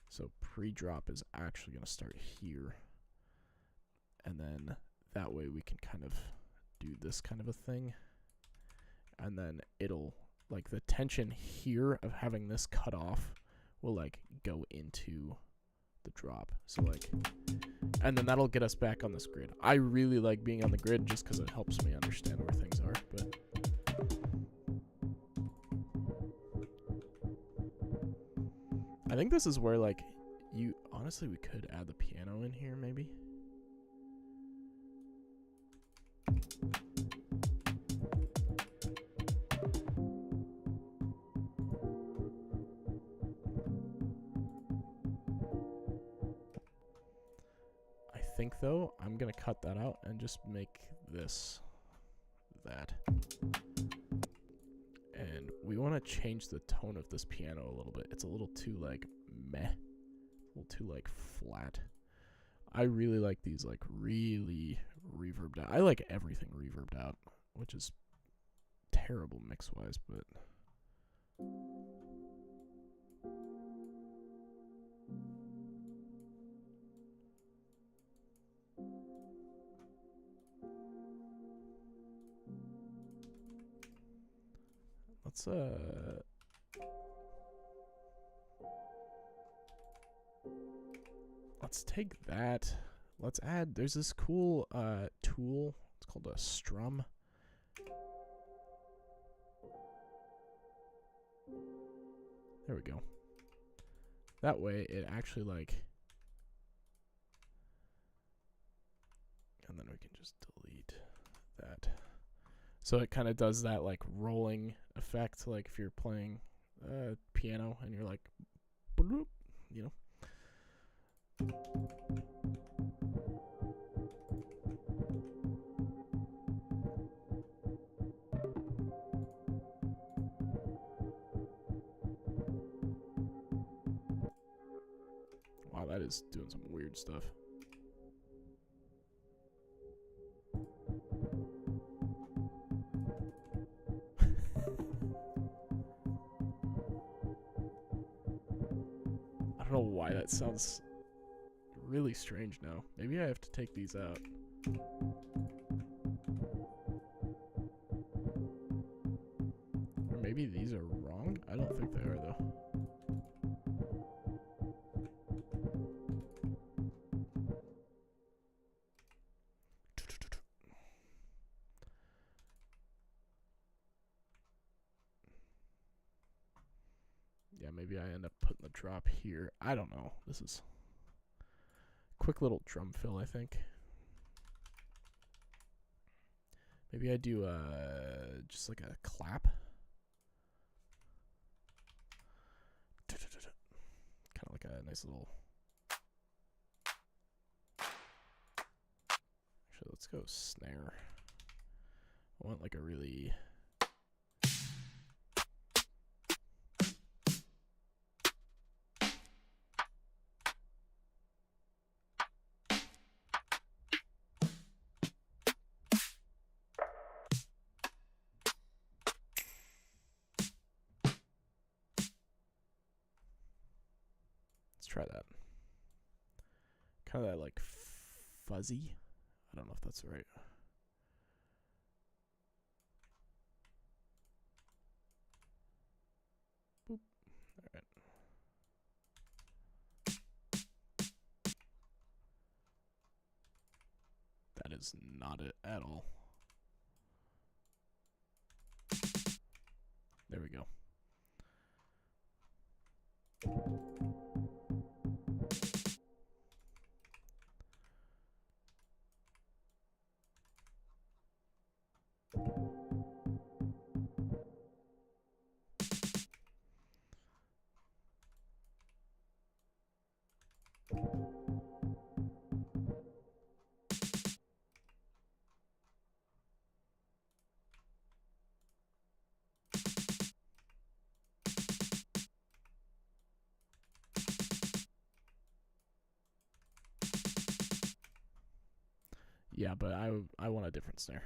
So pre-drop is actually going to start here. And then that way we can kind of do this kind of a thing. And then it'll, like, the tension here of having this cut off will, like, go into the drop. So, like, and then that'll get us back on this grid. I really like being on the grid just because it helps me understand where things are. But I think this is where, like, honestly, we could add the piano in here, maybe. I think, though, I'm going to cut that out and just make this that. And we want to change the tone of this piano a little bit. It's a little too, like, meh. A little too, like, flat. I really like these, like, really reverbed out. I like everything reverbed out, which is terrible mix-wise, but... Let's take that. Let's add, there's this cool tool. It's called a strum. There we go. That way it actually, like, and then we can just delete that. So it kind of does that, like, rolling effect, like if you're playing piano and you're like, bloop, you know. Wow, that is doing some weird stuff. I don't know why that sounds really strange now. Maybe I have to take these out. Or maybe these are wrong? I don't think they are, though. Yeah, maybe I end up putting the drop here. I don't know. This is quick little drum fill, I think. Maybe I do just like a clap. Kind of like a nice little... Actually, let's go snare. I want like a really... try that. Kind of that like fuzzy. I don't know if that's right. Boop. All right. That is not it at all. There we go. Yeah, but I want a different snare.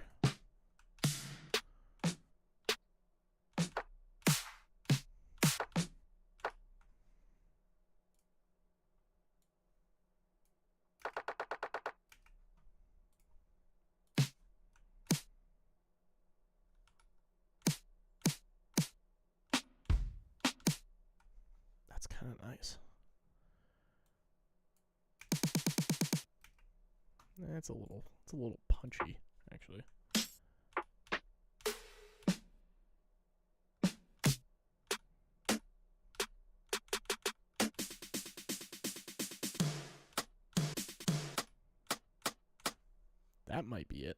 That's kind of nice. It's a little punchy, actually. That might be it.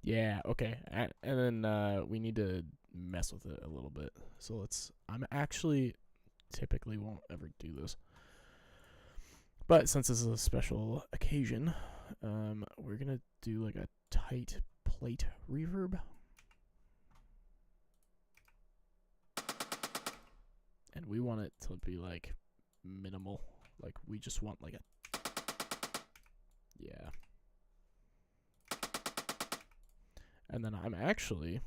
Yeah, okay. And then we need to mess with it a little bit. So I'm actually typically won't ever do this. But since this is a special occasion, we're going to do like a tight plate reverb. And we want it to be like minimal. Like we just want like a, yeah. And then I'm actually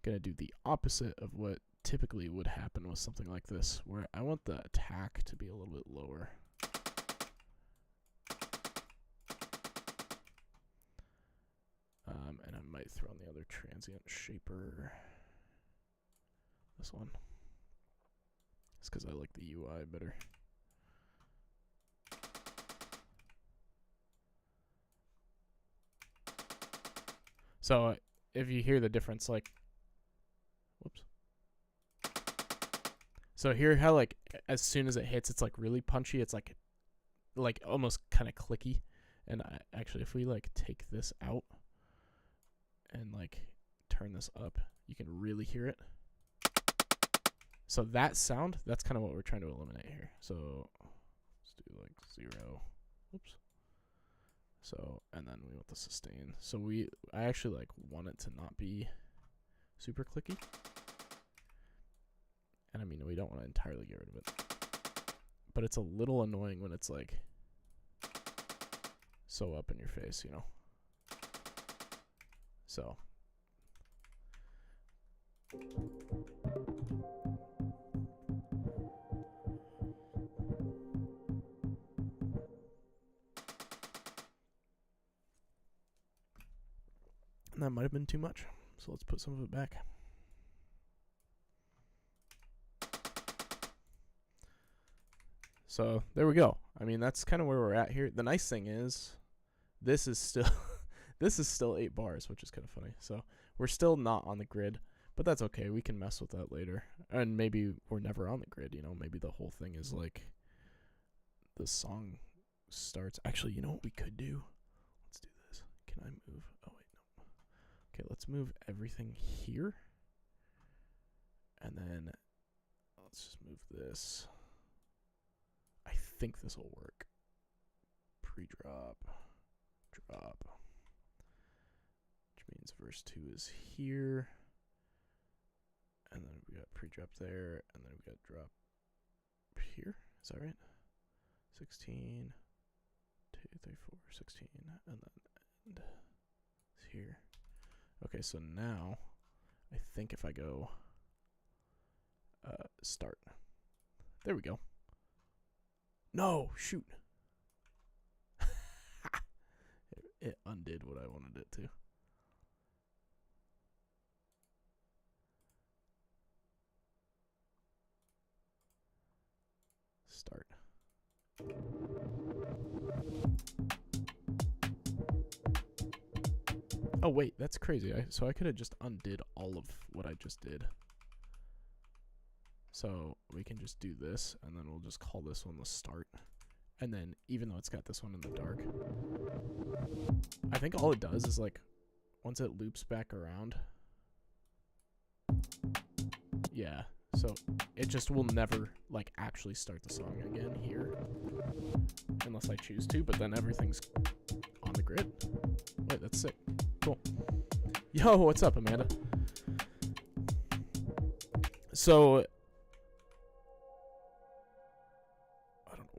going to do the opposite of what typically would happen with something like this, where I want the attack to be a little bit lower. And I might throw in the other transient shaper. This one. It's because I like the UI better. So if you hear the difference, like, whoops. So hear how like as soon as it hits, it's like really punchy. It's like almost kind of clicky. And actually, if we like take this out and like turn this up, you can really hear it. So that sound, that's kind of what we're trying to eliminate here. So let's do like 0. Oops. So, and then we want the sustain. So I actually like want it to not be super clicky. And I mean, we don't want to entirely get rid of it. But it's a little annoying when it's like so up in your face, you know? So. And that might have been too much. So let's put some of it back. So there we go. I mean, that's kind of where we're at here. The nice thing is this is still this is still 8 bars, which is kind of funny. So we're still not on the grid, but that's okay. We can mess with that later. And maybe we're never on the grid, you know? Maybe the whole thing is like the song starts. Actually, you know what we could do? Let's do this. Can I move? Oh, wait, no. Okay, let's move everything here. And then let's just move this. I think this will work. Pre-drop. Drop. Which means verse 2 is here. And then we got pre-drop there. And then we got drop here. Is that right? 16, 2. 3, 4, 16, and then end here. Okay, so now I think if I go start. There we go. No, shoot. It undid what I wanted it to. Start. Oh wait, that's crazy. So I could have just undid all of what I just did. So we can just do this, and then we'll just call this one the start. And then, even though it's got this one in the dark, I think all it does is, like, once it loops back around, yeah, so it just will never, like, actually start the song again here, unless I choose to, but then everything's on the grid. Wait, that's sick. Cool. Yo, what's up, Amanda? So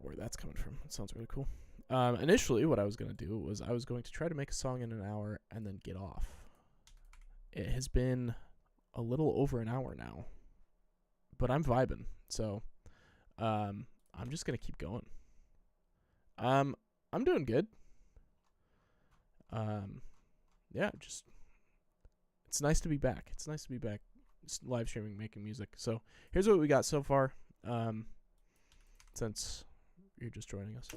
where that's coming from. It sounds really cool. Initially, what I was going to do was I was going to try to make a song in an hour and then get off. It has been a little over an hour now, but I'm vibing, so I'm just going to keep going. I'm doing good. Yeah, just it's nice to be back. It's nice to be back live streaming, making music. So here's what we got so far. Since you're just joining us.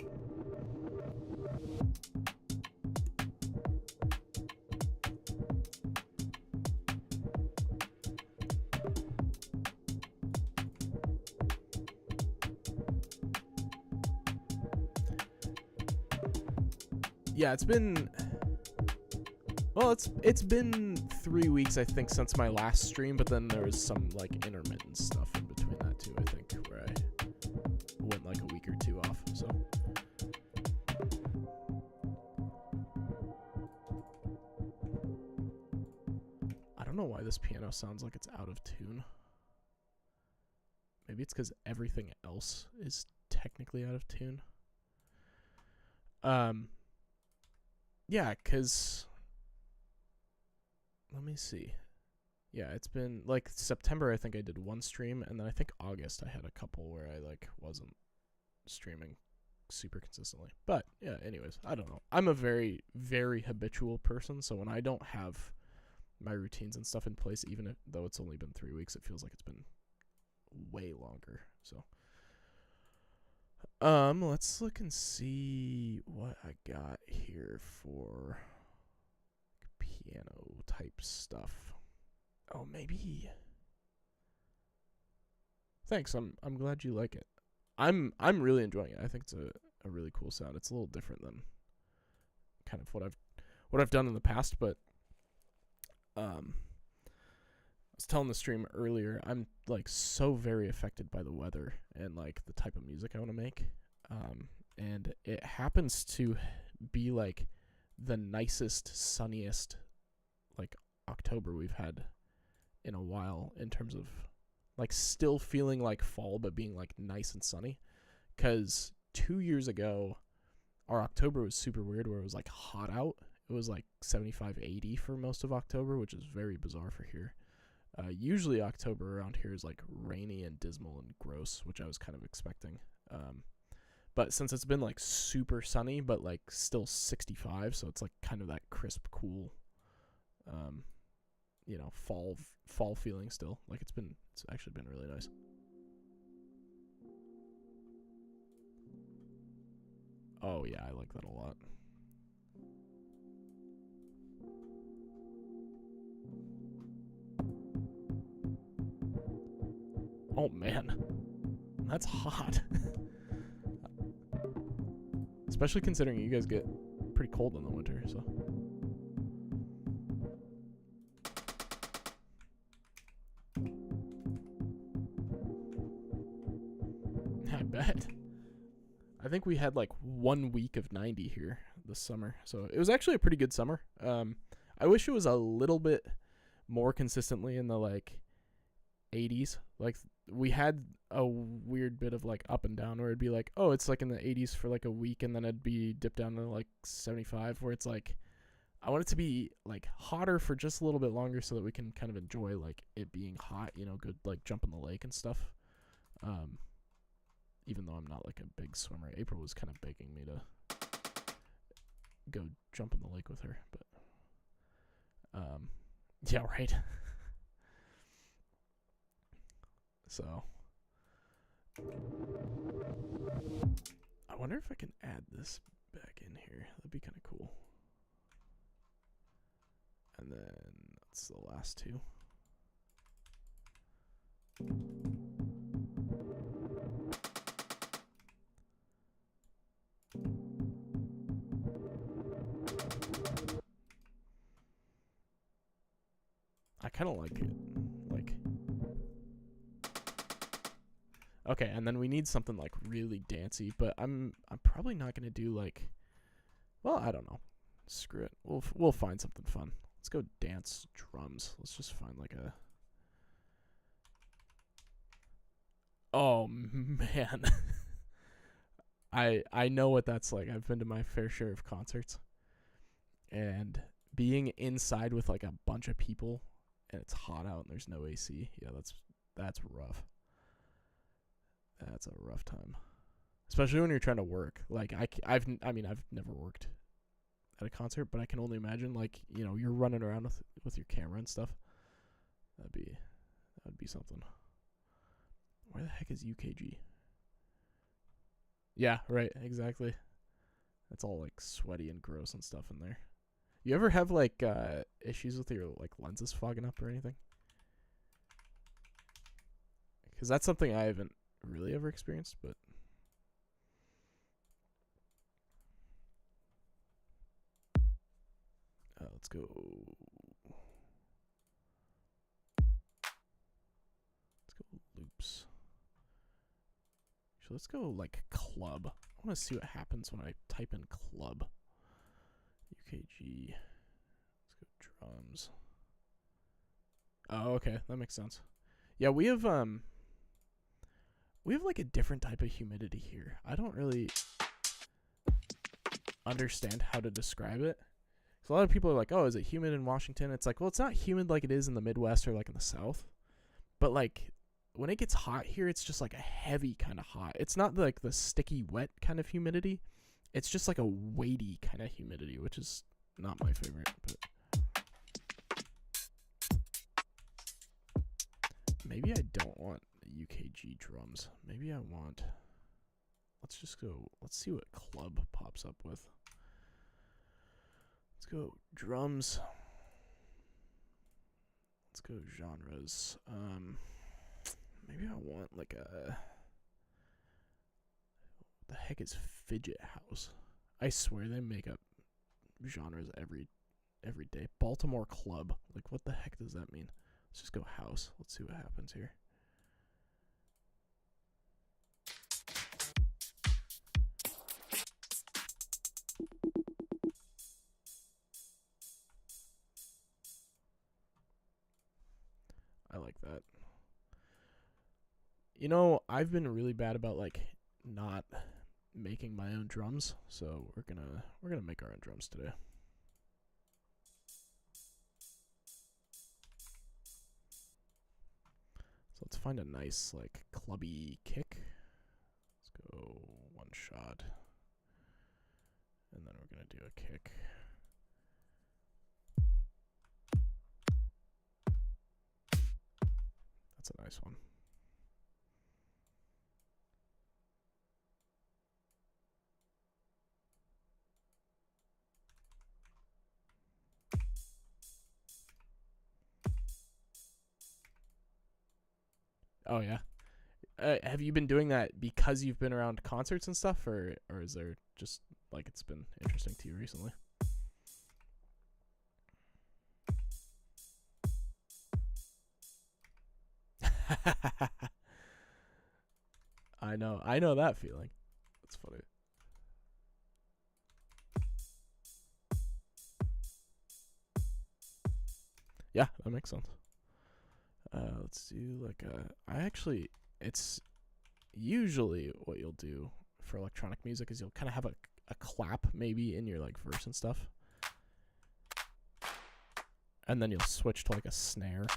Yeah, it's been been 3 weeks I think since my last stream, but then there was some like intermittent stuff in between that too, I think, where I went like a week or two off. So I don't know why this piano sounds like it's out of tune. Maybe it's because everything else is technically out of tune. Yeah, because let me see. Yeah, it's been like September I think I did one stream, and then I think August I had a couple where I like wasn't streaming super consistently. But yeah, anyways, I don't know. I'm a very, very habitual person, so when I don't have my routines and stuff in place, even though it's only been 3 weeks, it feels like it's been way longer. So let's look and see what I got here for piano type stuff. Oh, maybe. Thanks. I'm glad you like it. I'm really enjoying it. I think it's a really cool sound. It's a little different than kind of what I've done in the past, but I was telling the stream earlier, I'm like so very affected by the weather and like the type of music I want to make. And it happens to be like the nicest, sunniest like October we've had in a while in terms of like still feeling like fall but being like nice and sunny. Because 2 years ago our October was super weird where it was like hot out. It was like 75, 80 for most of October, which is very bizarre for here. Usually October around here is like rainy and dismal and gross, which I was kind of expecting. But since it's been like super sunny, but like still 65, so it's like kind of that crisp, cool, fall feeling still. Like it's actually been really nice. Oh yeah, I like that a lot. Oh man, that's hot. Especially considering you guys get pretty cold in the winter, so. I bet. I think we had like 1 week of 90 here this summer, so it was actually a pretty good summer. I wish it was a little bit more consistently in the like 80s. Like we had a weird bit of like up and down where it'd be like, oh, it's like in the 80s for like a week, and then it'd be dipped down to like 75, where it's like I want it to be like hotter for just a little bit longer so that we can kind of enjoy like it being hot, you know, good like jump in the lake and stuff. Even though I'm not like a big swimmer, April was kind of begging me to go jump in the lake with her, but yeah, right. So I wonder if I can add this back in here. That'd be kind of cool. And then that's the last two. I kind of like it. Like, okay, and then we need something like really dancey, but I'm probably not gonna do like, well, I don't know. Screw it. We'll find something fun. Let's go dance drums. Let's just find like a. Oh man. I know what that's like. I've been to my fair share of concerts, and being inside with like a bunch of people and it's hot out and there's no AC. Yeah, that's rough. That's a rough time, especially when you're trying to work. Like I've never worked at a concert, but I can only imagine like, you know, you're running around with your camera and stuff. That'd be something. Where the heck is UKG? Yeah, right, exactly. It's all like sweaty and gross and stuff in there. You ever have like issues with your like lenses fogging up or anything? Because that's something I haven't really ever experienced, but let's go. Let's go loops. So let's go like club. I want to see what happens when I type in club. UKG. Let's go drums. Oh, okay, that makes sense. Yeah, we have like a different type of humidity here. I don't really understand how to describe it. So a lot of people are like, "Oh, is it humid in Washington?" It's like, well, it's not humid like it is in the Midwest or like in the South. But like when it gets hot here, it's just like a heavy kind of hot. It's not like the sticky wet kind of humidity. It's just like a weighty kind of humidity, which is not my favorite, but maybe I don't want UKG drums. Maybe I want. Let's just go. Let's see what club pops up with. Let's go drums. Let's go genres. Maybe I want like a. What the heck is fidget house? I swear they make up genres every day. Baltimore club. Like, what the heck does that mean? Let's just go house. Let's see what happens here. I like that. You know, I've been really bad about like not making my own drums, so we're gonna make our own drums today. So let's find a nice like clubby kick. Let's go one shot, and then we're gonna do a kick. That's a nice one. Oh yeah. Have you been doing that because you've been around concerts and stuff, or is there just like it's been interesting to you recently? I know that feeling. That's funny. Yeah, that makes sense. Let's do like it's usually what you'll do for electronic music is you'll kind of have a clap maybe in your like verse and stuff. And then you'll switch to like a snare.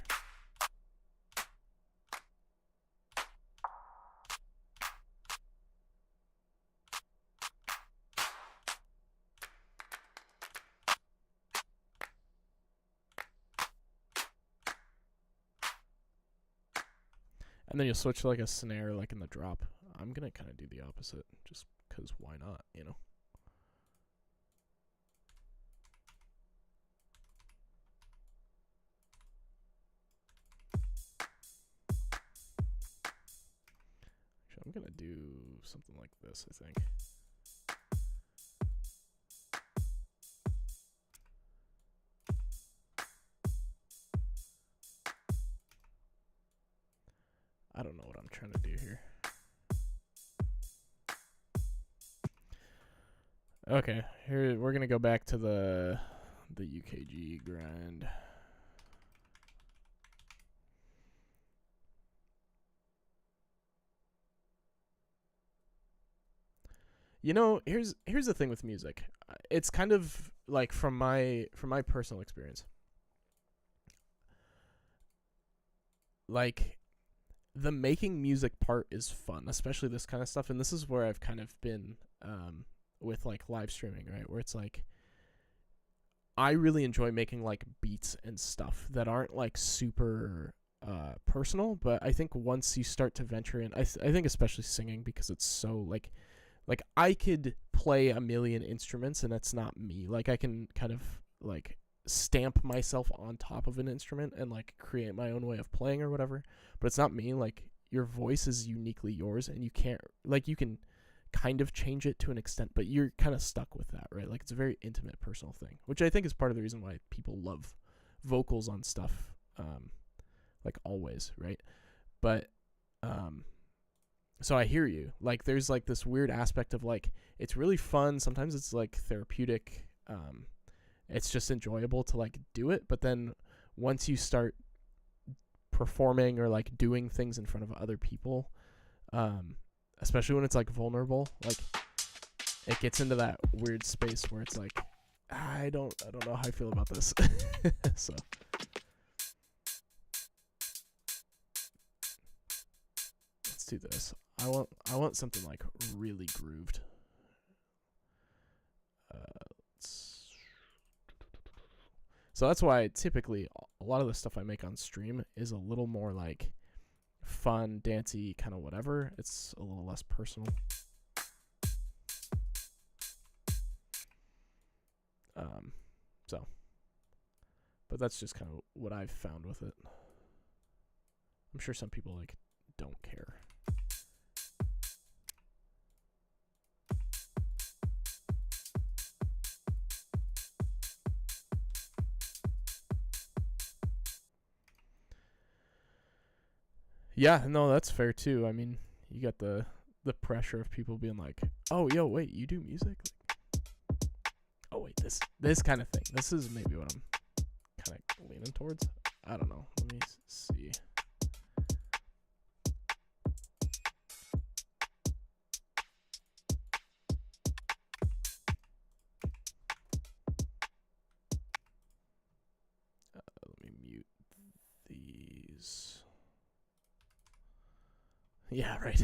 And then you'll switch to like a snare like in the drop. I'm going to kind of do the opposite just because why not, you know? Actually, I'm going to do something like this, I think. I don't know what I'm trying to do here. Okay, here we're gonna go back to the UKG grind. You know, here's the thing with music. It's kind of like from my personal experience. Like the making music part is fun, especially this kind of stuff, and this is where I've kind of been with like live streaming, right? Where it's like I really enjoy making like beats and stuff that aren't like super personal, but I think once you start to venture in, I think especially singing, because it's so like I could play a million instruments and that's not me. Like I can kind of like stamp myself on top of an instrument and like create my own way of playing or whatever, but it's not me. Like your voice is uniquely yours, and you can't, like, you can kind of change it to an extent, but you're kind of stuck with that, right? Like it's a very intimate personal thing, which I think is part of the reason why people love vocals on stuff like always, right? But so I hear you. Like there's like this weird aspect of like it's really fun, sometimes it's like therapeutic, it's just enjoyable to like do it, but then once you start performing or like doing things in front of other people, especially when it's like vulnerable, like it gets into that weird space where it's like I don't know how I feel about this. So let's do this. I want something like really grooved. So that's why typically a lot of the stuff I make on stream is a little more like fun, dancey, kind of whatever. It's a little less personal. So, but that's just kind of what I've found with it. I'm sure some people like don't care. Yeah, no, that's fair too. I mean, you got the pressure of people being like, "Oh, yo, wait, you do music?" Like, oh, wait, this kind of thing. This is maybe what I'm kind of leaning towards. I don't know. Let me see. Let me mute these. Yeah, right.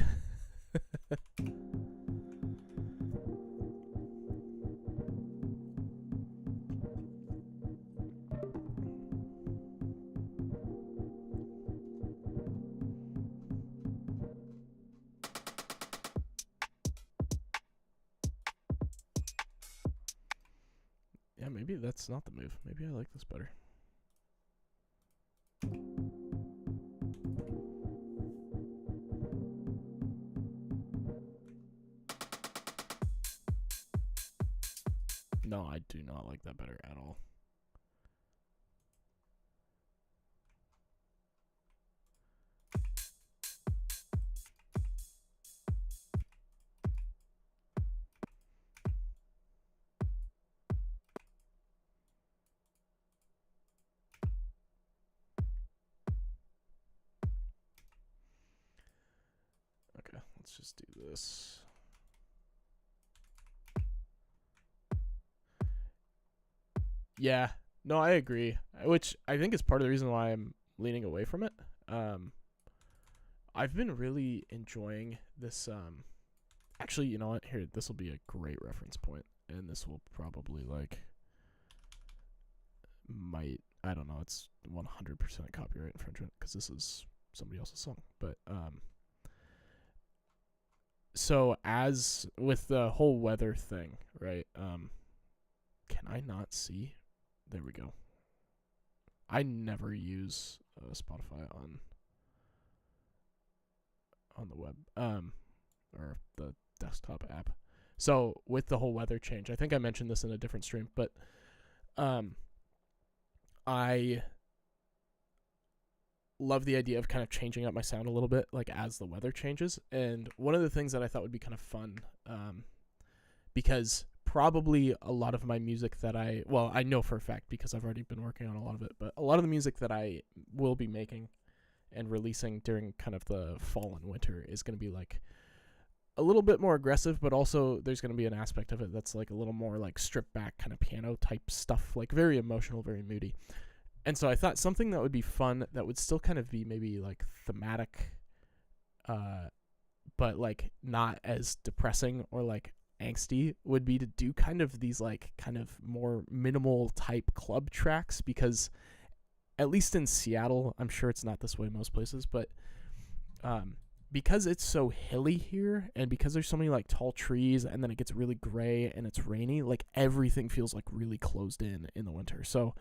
Yeah, maybe that's not the move. Maybe I like this better. No, I do not like that better at all. just do this. Yeah, no, I agree. Which I think is part of the reason why I'm leaning away from it. I've been really enjoying this. Actually, you know what? Here, this will be a great reference point, and this will probably I don't know. It's 100% copyright infringement because this is somebody else's song. But so as with the whole weather thing, right? Can I not see? There we go. I never use Spotify on the web or the desktop app. So with the whole weather change, I think I mentioned this in a different stream, but I love the idea of kind of changing up my sound a little bit, like as the weather changes. And one of the things that I thought would be kind of fun, because probably a lot of my music that I know for a fact because I've already been working on a lot of it, but a lot of the music that I will be making and releasing during kind of the fall and winter is going to be like a little bit more aggressive, but also there's going to be an aspect of it that's like a little more like stripped back kind of piano type stuff, like very emotional, very moody. And so I thought something that would be fun that would still kind of be maybe like thematic, but like not as depressing or like angsty would be to do kind of these like kind of more minimal type club tracks, because at least in Seattle, I'm sure it's not this way most places, but because it's so hilly here and because there's so many like tall trees and then it gets really gray and it's rainy, like everything feels like really closed in the winter. So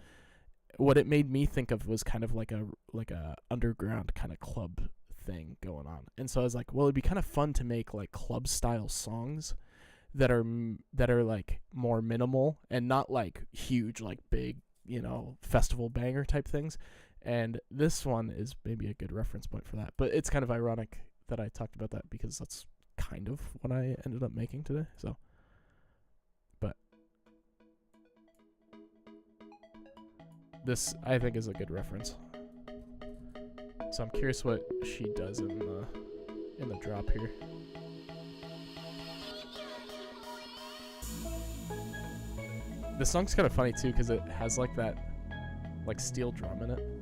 what it made me think of was kind of like a underground kind of club thing going on. And so I was like, well, it'd be kind of fun to make like club style songs that are like more minimal and not like huge, like big, you know, festival banger type things. And this one is maybe a good reference point for that. But it's kind of ironic that I talked about that because that's kind of what I ended up making today. So, but this I think is a good reference. So I'm curious what she does in the drop here. This song's kind of funny too because it has like that like steel drum in it.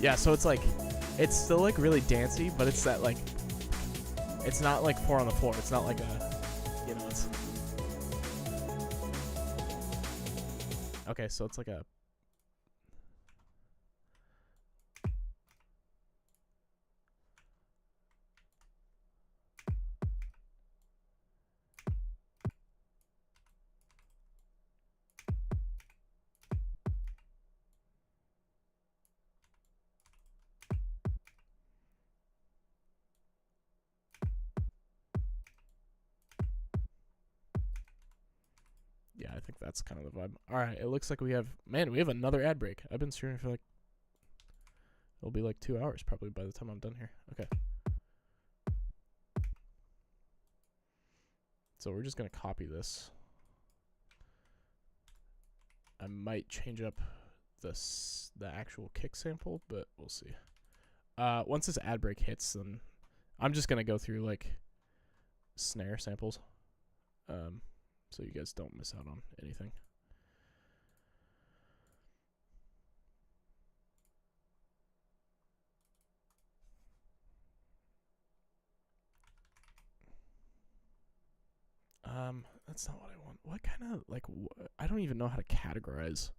Yeah, so it's like, it's still like really dancey, but it's that like, it's not like 4 on the floor. It's not like a, you know, it's. Okay, so it's like a. Yeah, I think that's kind of the vibe. All right, it looks like we have another ad break. I've been streaming for like, it'll be like 2 hours probably by the time I'm done here. Okay. So we're just going to copy this. I might change up the actual kick sample, but we'll see. Once this ad break hits, then I'm just going to go through like snare samples. So you guys don't miss out on anything. That's not what I want. What kind of like I don't even know how to categorize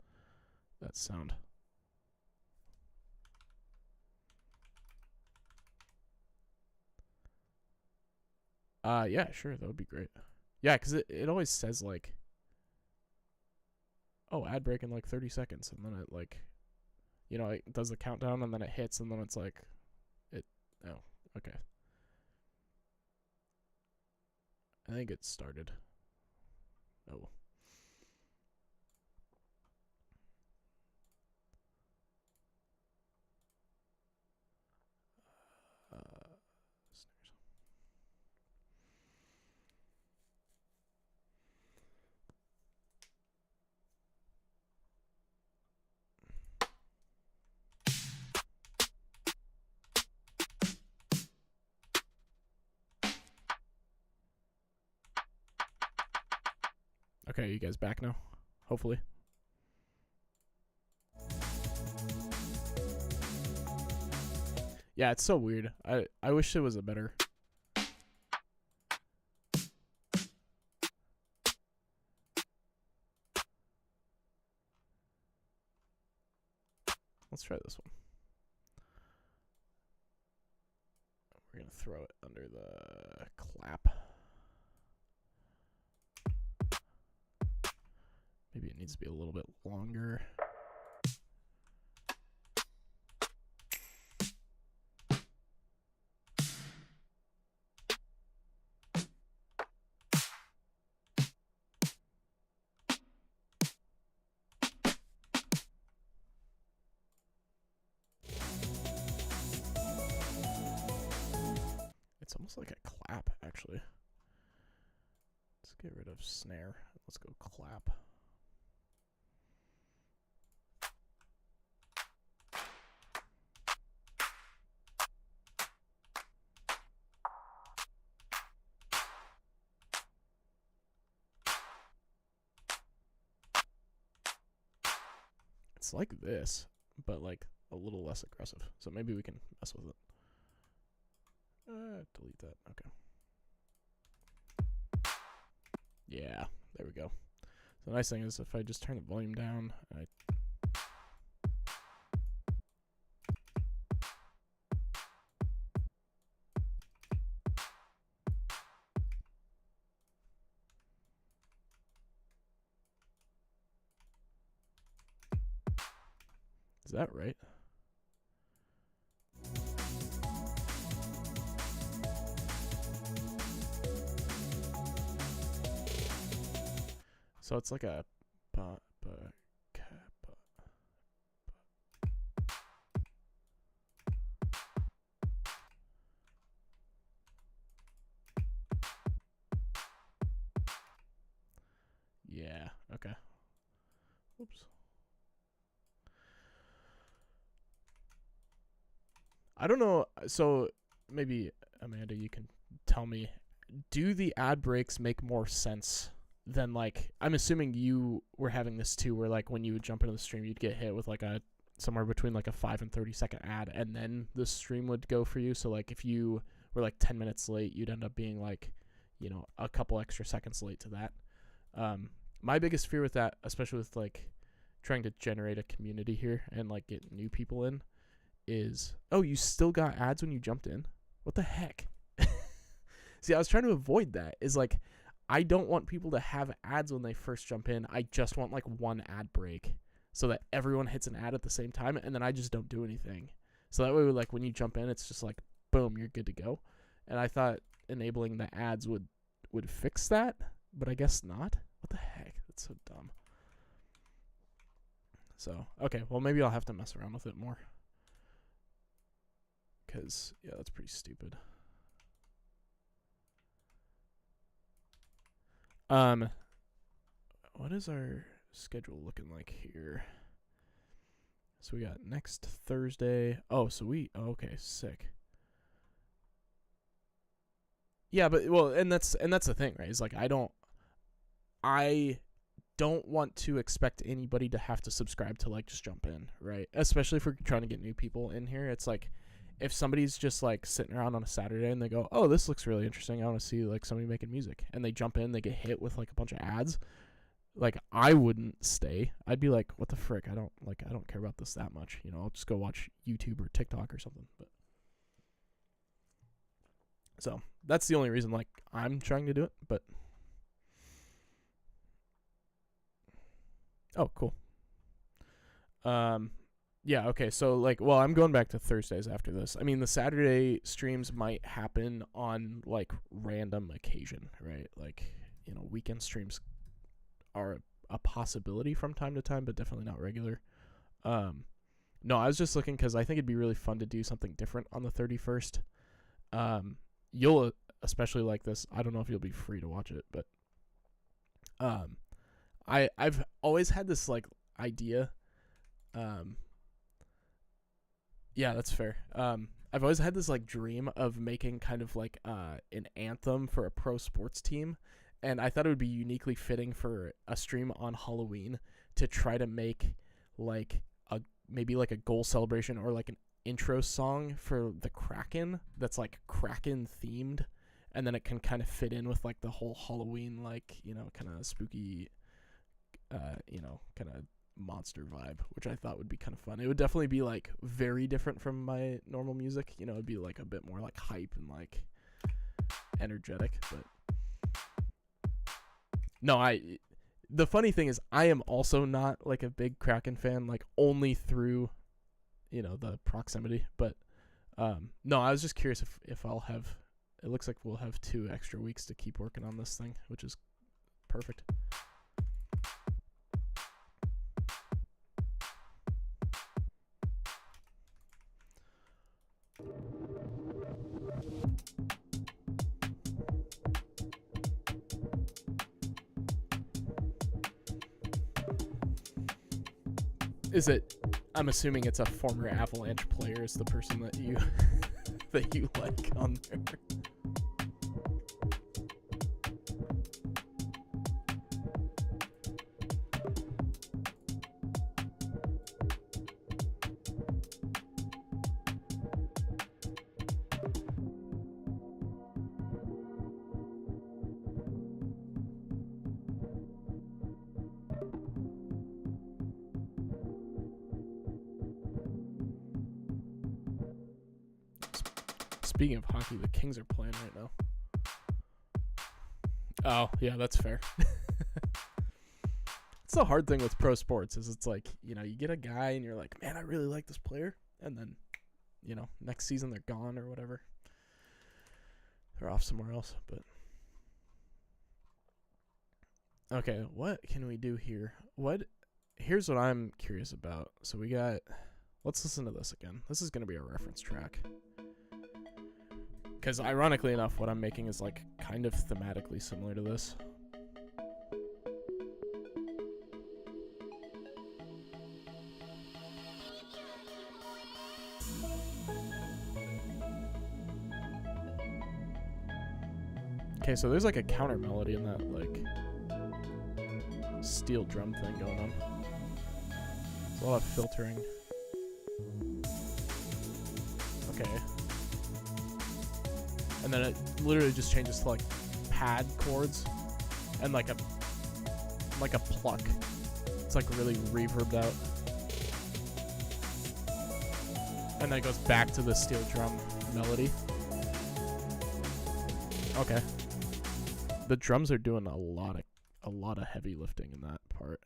that sound. Yeah, sure, that would be great. Yeah, because it always says like, oh, ad break in like 30 seconds, and then it like, you know, it does the countdown, and then it hits, and then it's like, oh, okay. I think it started. Oh. Okay, you guys back now? Hopefully. Yeah, it's so weird. I wish it was a better. Let's try this one. We're going to throw it under the clap. Maybe it needs to be a little bit longer. It's almost like a clap, actually. Let's get rid of snare. Let's go clap. It's like this, but like a little less aggressive. So maybe we can mess with it. Delete that. Okay. Yeah, there we go. So the nice thing is if I just turn the volume down, is that right? So it's like a yeah, okay. Oops. I don't know. So maybe Amanda, you can tell me, do the ad breaks make more sense than like, I'm assuming you were having this too, where like when you would jump into the stream, you'd get hit with like a somewhere between like a 5 and 30-second ad, and then the stream would go for you. So like if you were like 10 minutes late, you'd end up being like, you know, a couple extra seconds late to that. My biggest fear with that, especially with like trying to generate a community here and like get new people in, is, oh, you still got ads when you jumped in? What the heck? See, I was trying to avoid that. Is like, I don't want people to have ads when they first jump in. I just want like one ad break so that everyone hits an ad at the same time, and then I just don't do anything. So that way, like when you jump in, it's just like, boom, you're good to go. And I thought enabling the ads would fix that, but I guess not. What the heck? That's so dumb. So, okay, well, maybe I'll have to mess around with it more. Because, yeah, that's pretty stupid. What is our schedule looking like here? So we got next Thursday. Oh, so okay, sick. Yeah, but well, and that's the thing, right? Is like I don't want to expect anybody to have to subscribe to like just jump in, right? Especially if we're trying to get new people in here. It's like if somebody's just like sitting around on a Saturday and they go, "Oh, this looks really interesting. I want to see like somebody making music." And they jump in, they get hit with like a bunch of ads. Like I wouldn't stay. I'd be like, "What the frick? I don't care about this that much. You know, I'll just go watch YouTube or TikTok or something." But so, that's the only reason like I'm trying to do it, but oh, cool. Yeah, okay. So like, well, I'm going back to Thursdays after this. I mean, the Saturday streams might happen on like random occasion, right? Like, you know, weekend streams are a possibility from time to time, but definitely not regular. No, I was just looking because I think it'd be really fun to do something different on the 31st. You'll especially like this. I don't know if you'll be free to watch it, but I've always had this like idea. Yeah, that's fair. I've always had this like dream of making kind of like an anthem for a pro sports team, and I thought it would be uniquely fitting for a stream on Halloween to try to make like maybe like a goal celebration or like an intro song for the Kraken that's like Kraken themed, and then it can kind of fit in with like the whole Halloween, like, you know, kind of spooky, you know, kind of monster vibe, which I thought would be kind of fun. It would definitely be like very different from my normal music, you know. It'd be like a bit more like hype and like energetic. But no, the funny thing is I am also not like a big Kraken fan, like only through, you know, the proximity. But no, I was just curious if I'll have, it looks like we'll have 2 extra weeks to keep working on this thing, which is perfect. Is it, I'm assuming it's a former Avalanche player is the person that you that you like on there. Speaking of hockey, the Kings are playing right now. Oh, yeah, that's fair. It's the hard thing with pro sports is it's like, you know, you get a guy and you're like, man, I really like this player. And then, you know, next season they're gone or whatever. They're off somewhere else. But okay, what can we do here? Here's what I'm curious about. So we got, let's listen to this again. This is going to be a reference track. Because ironically enough, what I'm making is like kind of thematically similar to this. Okay, so there's like a counter melody in that like steel drum thing going on. There's a lot of filtering. Okay. And then it literally just changes to like pad chords and like a pluck. It's like really reverbed out. And then it goes back to the steel drum melody. Okay. The drums are doing a lot of heavy lifting in that part,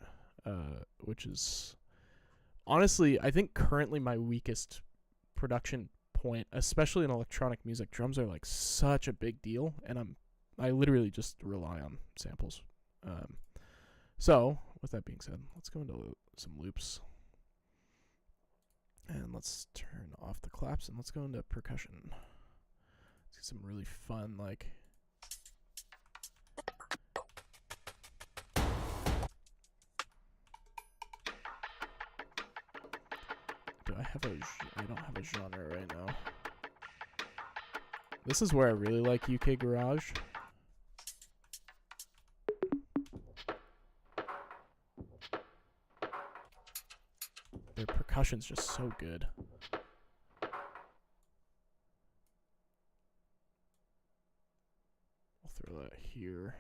which is honestly, I think currently my weakest production point, especially in electronic music. Drums are like such a big deal, and I literally just rely on samples. So with that being said, let's go into some loops, and let's turn off the claps, and let's go into percussion. Let's get some really fun like. I don't have a genre right now. This is where I really like UK Garage. Their percussion's just so good. I'll throw that here.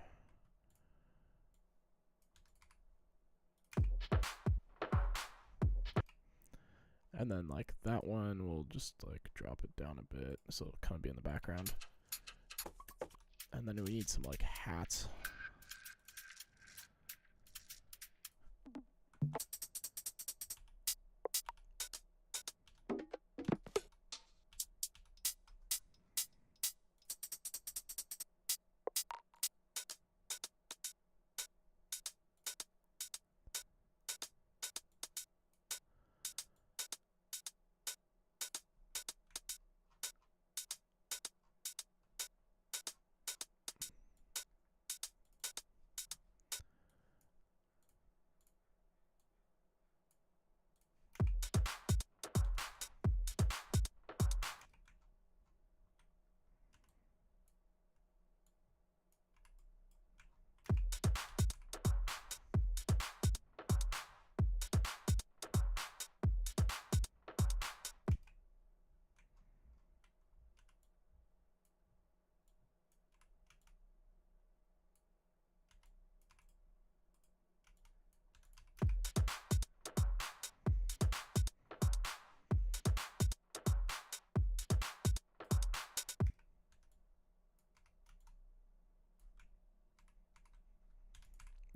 And then like that one, we'll just like drop it down a bit so it'll kind of be in the background. And then we need some like hats.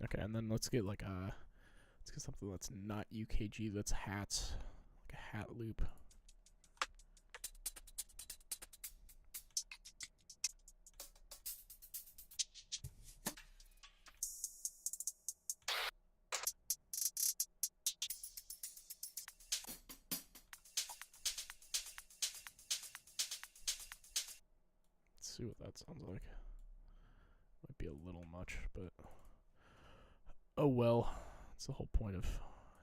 Okay, and then let's get like let's get something that's not UKG, that's hats, like a hat loop. Let's see what that sounds like. Might be a little much, but oh well. That's the whole point of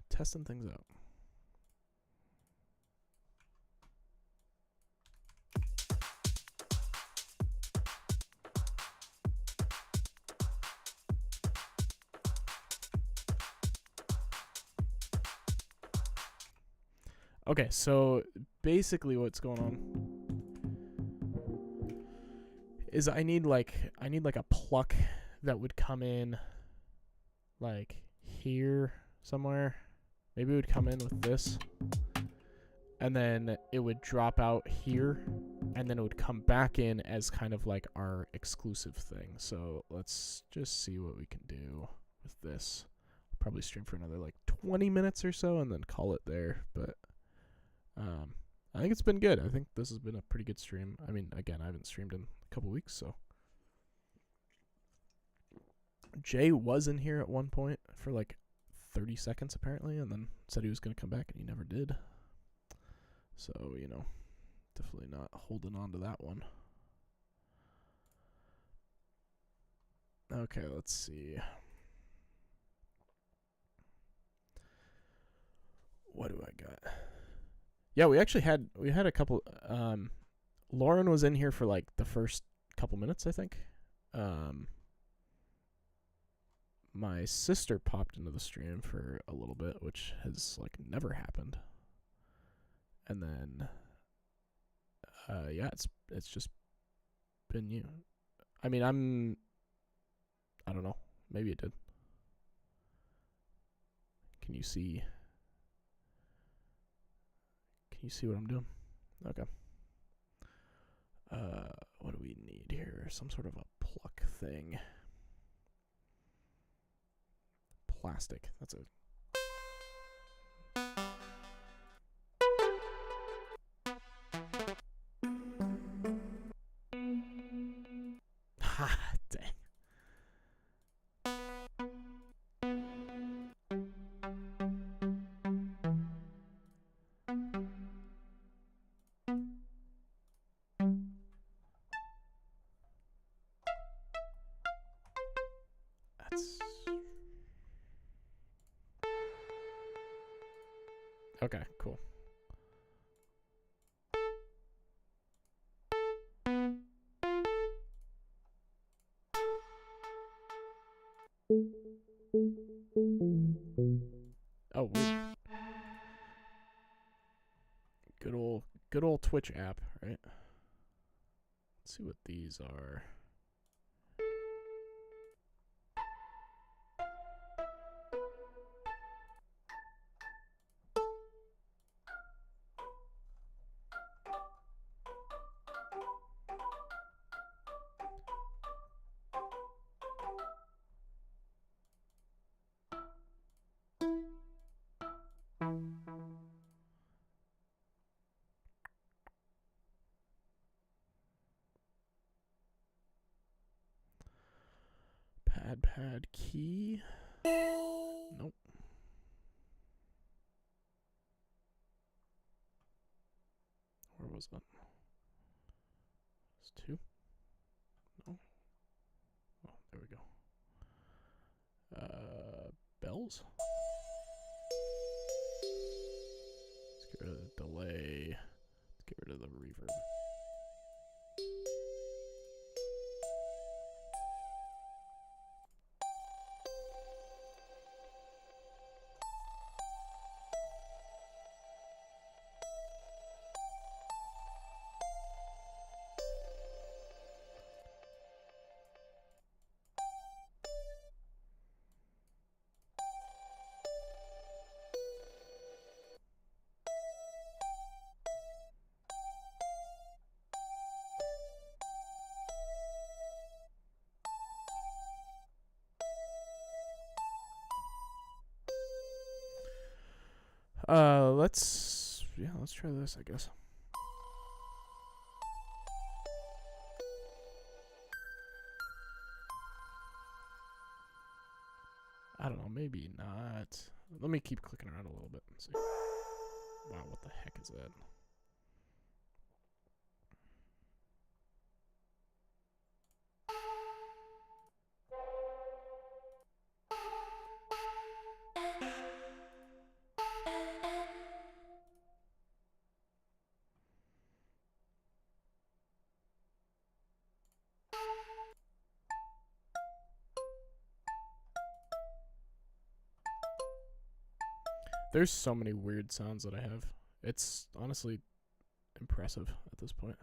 testing things out. Okay, so basically what's going on is I need like a pluck that would come in like here somewhere. Maybe it would come in with this, and then it would drop out here, and then it would come back in as kind of like our exclusive thing. So let's just see what we can do with this. Probably stream for another like 20 minutes or so and then call it there. But I think it's been good. I think this has been a pretty good stream. I mean, again, I haven't streamed in a couple weeks, so. Jay was in here at one point for like 30 seconds apparently, and then said he was going to come back, and he never did. So, you know, definitely not holding on to that one. Okay, let's see. What do I got? Yeah, we had a couple. Lauren was in here for like the first couple minutes, I think. My sister popped into the stream for a little bit, which has like never happened. And then, yeah, it's just been you. I mean, I don't know. Maybe it did. Can you see? Can you see what I'm doing? Okay. What do we need here? Some sort of a pluck thing. Plastic. That's it. Ha! Dang. That's okay. Cool. Oh, weird. Good old Twitch app, right? Let's see what these are. Pad key. Nope. Where was that? It's 2. No. Oh, there we go. Bells. Let's get rid of the delay. Let's get rid of the reverb. let's try this, I guess. I don't know, maybe not. Let me keep clicking around a little bit and see. Wow, what the heck is that? There's so many weird sounds that I have. It's honestly impressive at this point.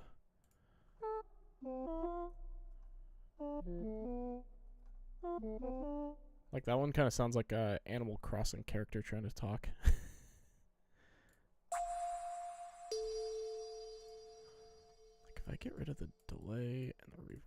Like that one kind of sounds like a Animal Crossing character trying to talk. Like if I get rid of the delay and the reverb.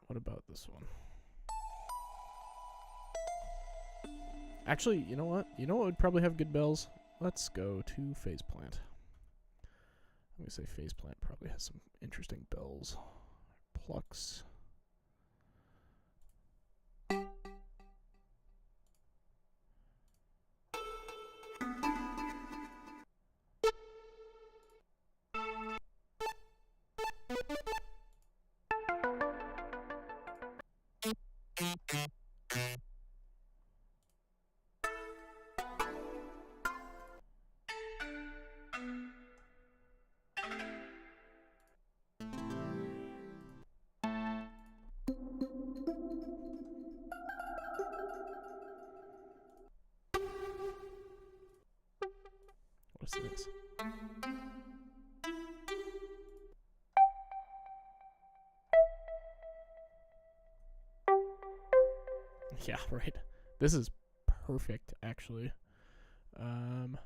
What about this one? Actually, you know what? You know what would probably have good bells? Let's go to Phase Plant. I'm going to say Phase Plant probably has some interesting bells. Plucks. What's this? Yeah, right. This is perfect, actually. Let's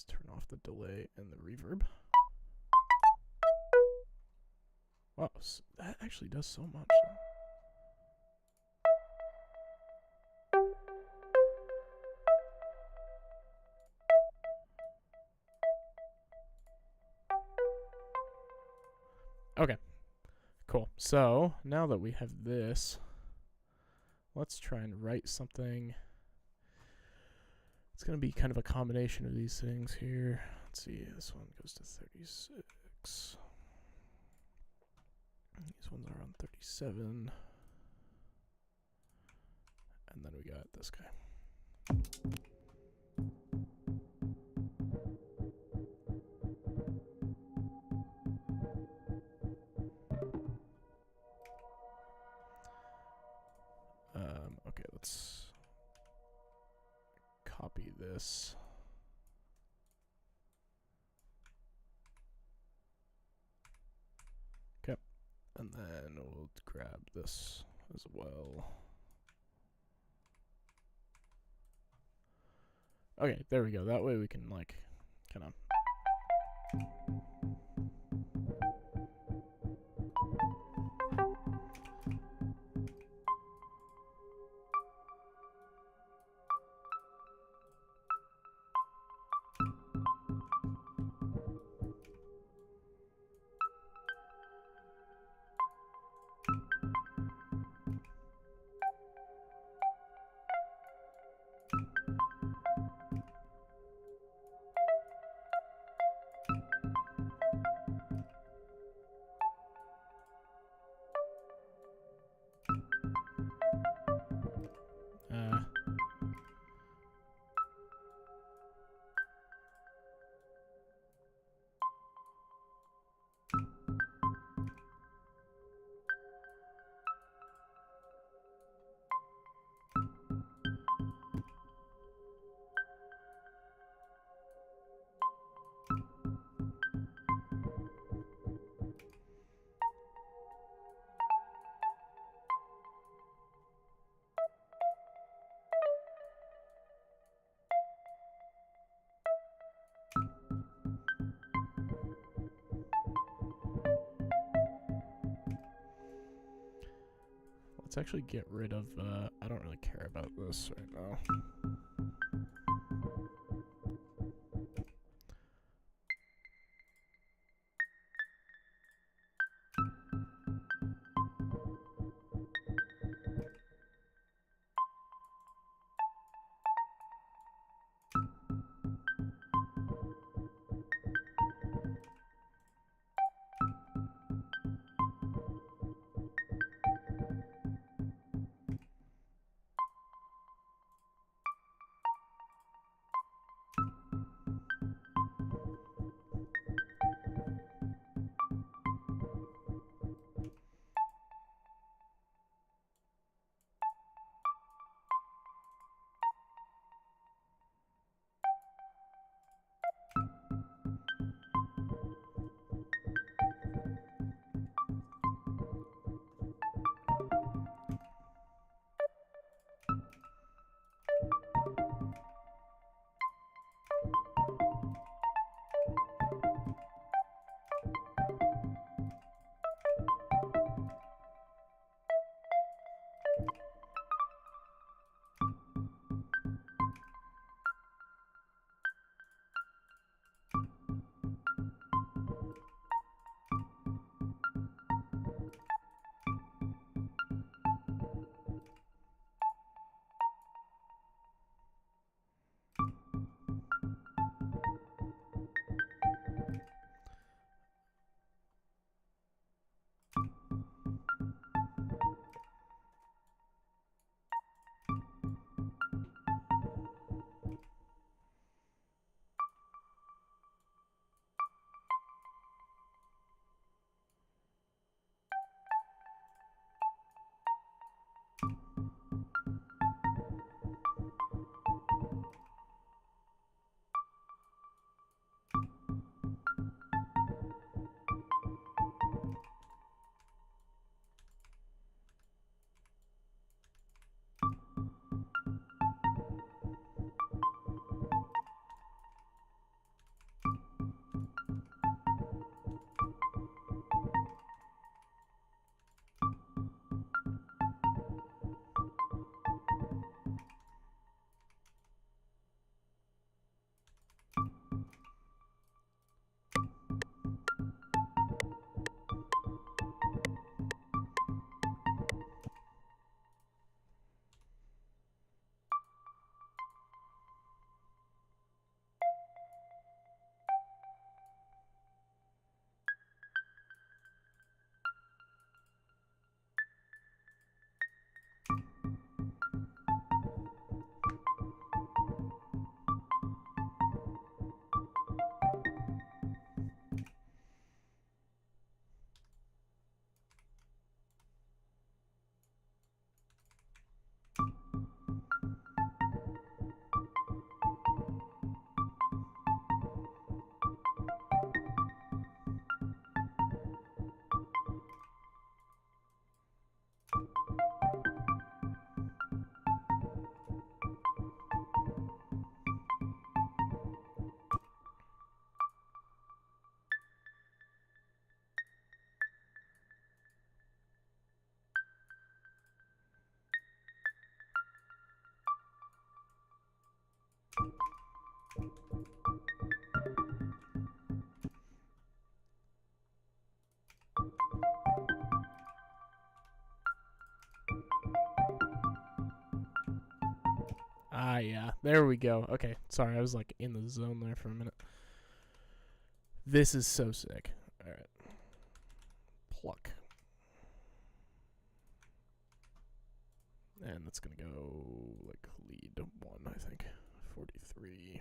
turn off the delay and the reverb. Wow, that actually does so much. Okay, cool. So now that we have this, let's try and write something. It's going to be kind of a combination of these things here. Let's see, this one goes to 36. These ones are on 37. And then we got this guy. Okay, let's copy this. Okay, and then we'll grab this as well. Okay, there we go. That way we can like kind of Let's actually get rid of, I don't really care about this right now. Ah, yeah. There we go. Okay, sorry, I was like in the zone there for a minute. This is so sick. All right. Pluck. And that's going to go like lead 1, I think. 43.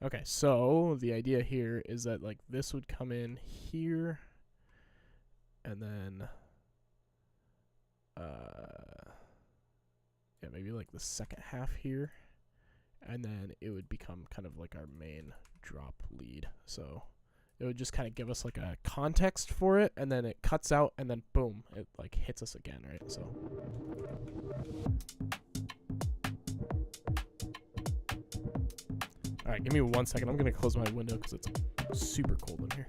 Okay, so the idea here is that like this would come in here and then yeah, maybe like the second half here, and then it would become kind of like our main drop lead. So it would just kind of give us like a context for it, and then it cuts out, and then boom, it like hits us again, right? So All right, give me 1 second. I'm gonna close my window because it's super cold in here.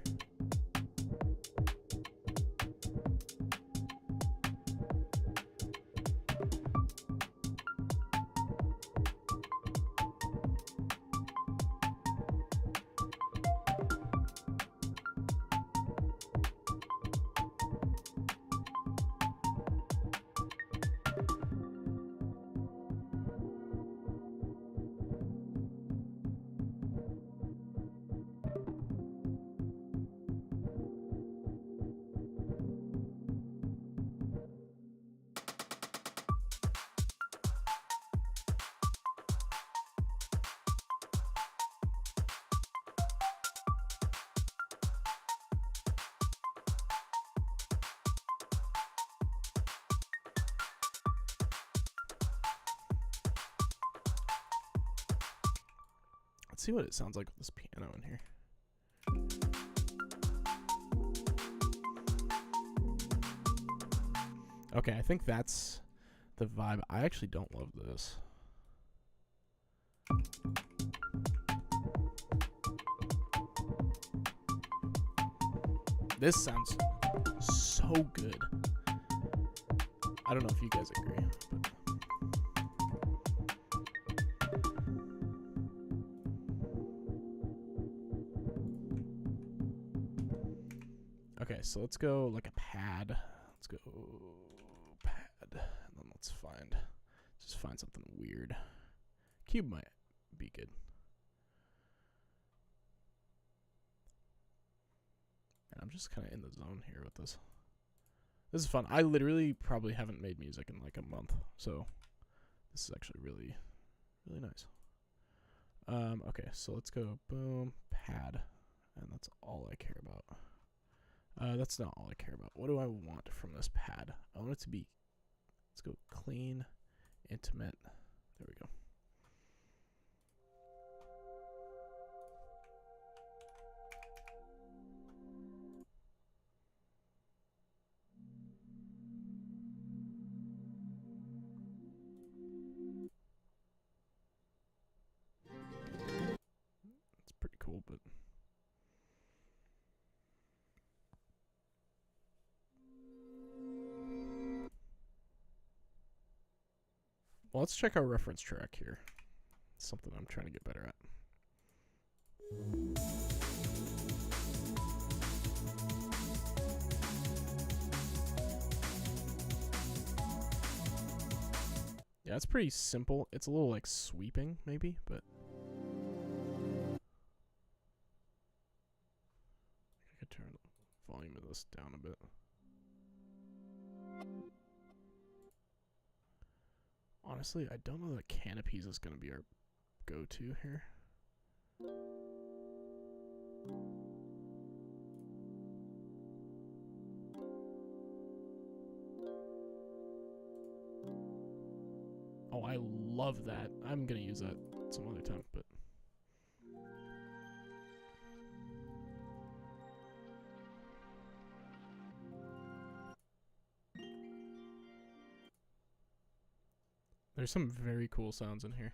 Let's see what it sounds like with this piano in here. Okay, I think that's the vibe. I actually don't love this. This sounds so good. I don't know if you guys agree, but okay, so let's go like a pad. Let's go pad, and then let's find something weird. Cube might be good. And I'm just kind of in the zone here with this. This is fun. I literally probably haven't made music in like a month, so this is actually really, really nice. Okay, so let's go boom, pad, and that's all I care about. That's not all I care about. What do I want from this pad? I want it to be, let's go clean, intimate. There we go. It's pretty cool, but well, let's check our reference track here. It's something I'm trying to get better at. Yeah, it's pretty simple. It's a little like sweeping, maybe, but I could turn the volume of this down a bit. Honestly, I don't know that Canopies is going to be our go-to here. Oh, I love that. I'm going to use that some other time, but there's some very cool sounds in here.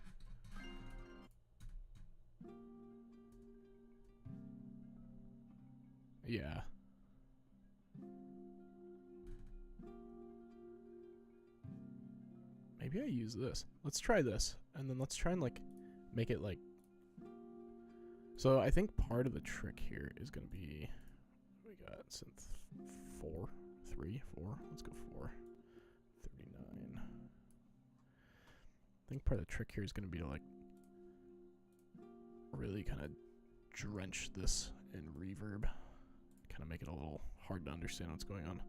Yeah. Maybe I use this. Let's try this. And then let's try and like make it like, so I think part of the trick here is going to be, we got synth 4, 3, 4. Let's go 4. 39. I think part of the trick here is going to be to like really kind of drench this in reverb, kind of make it a little hard to understand what's going on.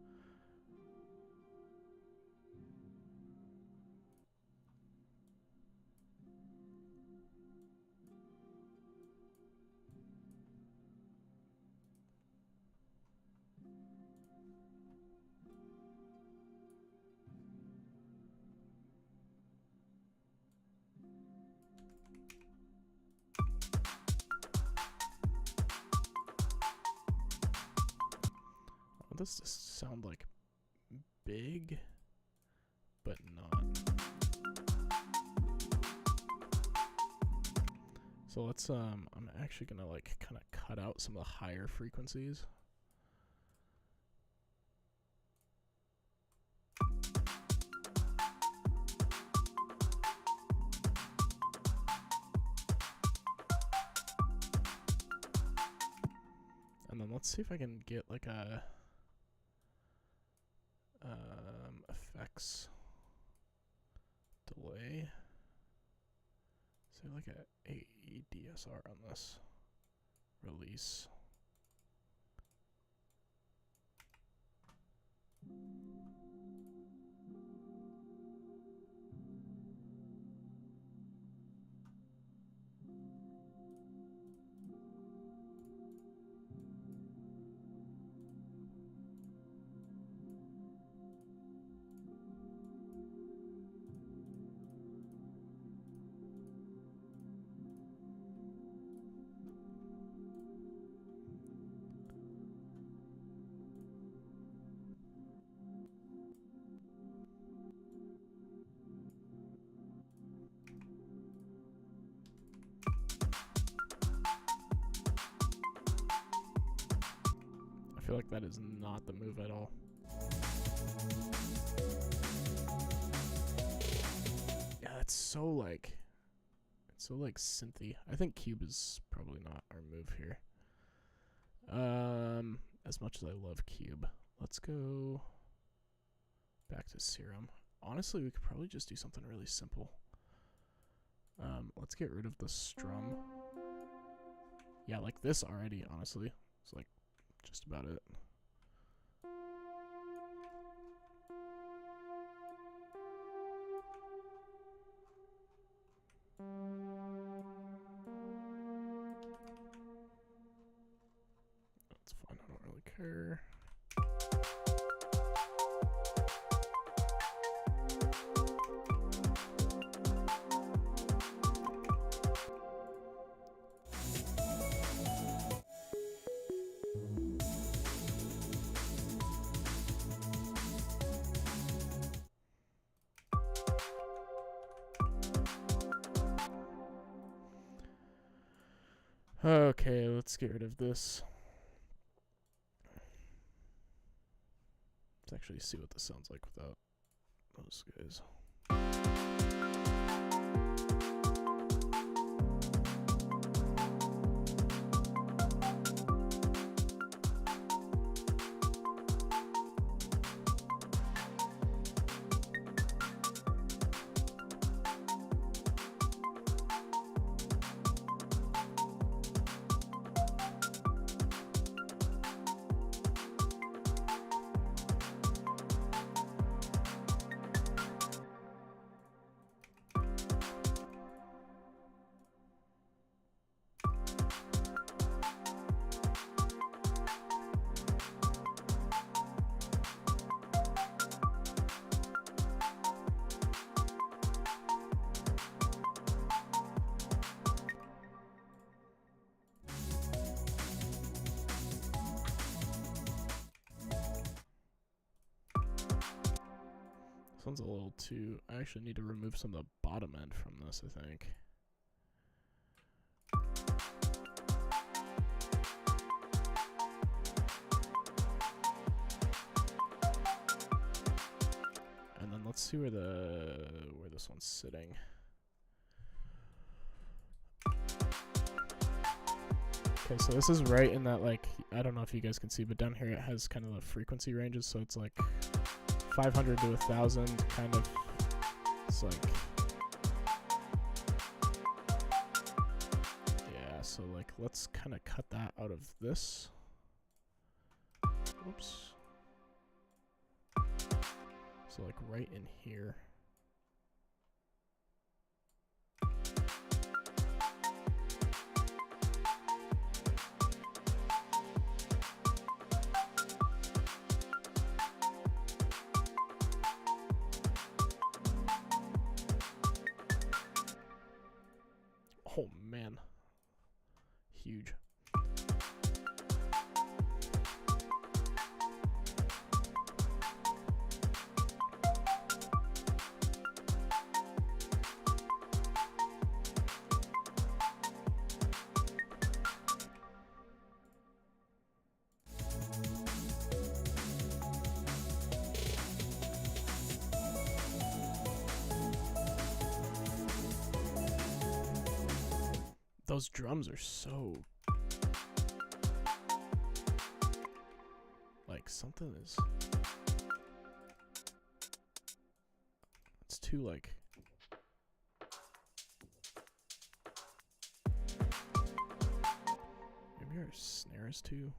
This just sound like big, but not. So So let's I'm actually gonna like kind of cut out some of the higher frequencies. And then let's see if I can get like a effects delay. Say like a AEDSR on this release. I feel like that is not the move at all. Yeah, it's so like synthy. I think Cube is probably not our move here. As much as I love Cube, let's go back to Serum. Honestly, we could probably just do something really simple. Let's get rid of the strum. Yeah, like this already, honestly. It's like just about it. That's fine, I don't really care. Okay, let's get rid of this. Let's actually see what this sounds like without those guys. This one's a little too... I actually need to remove some of the bottom end from this, I think. And then let's see where this one's sitting. Okay, so this is right in that, like, I don't know if you guys can see, but down here it has kind of the frequency ranges, so it's like 500 to 1,000, kind of. It's like, yeah, so like let's kind of cut that out of this. Whoops. So like right in here. Oh man, huge. those drums are so... Like, something is... It's too, like... Maybe our snare is too...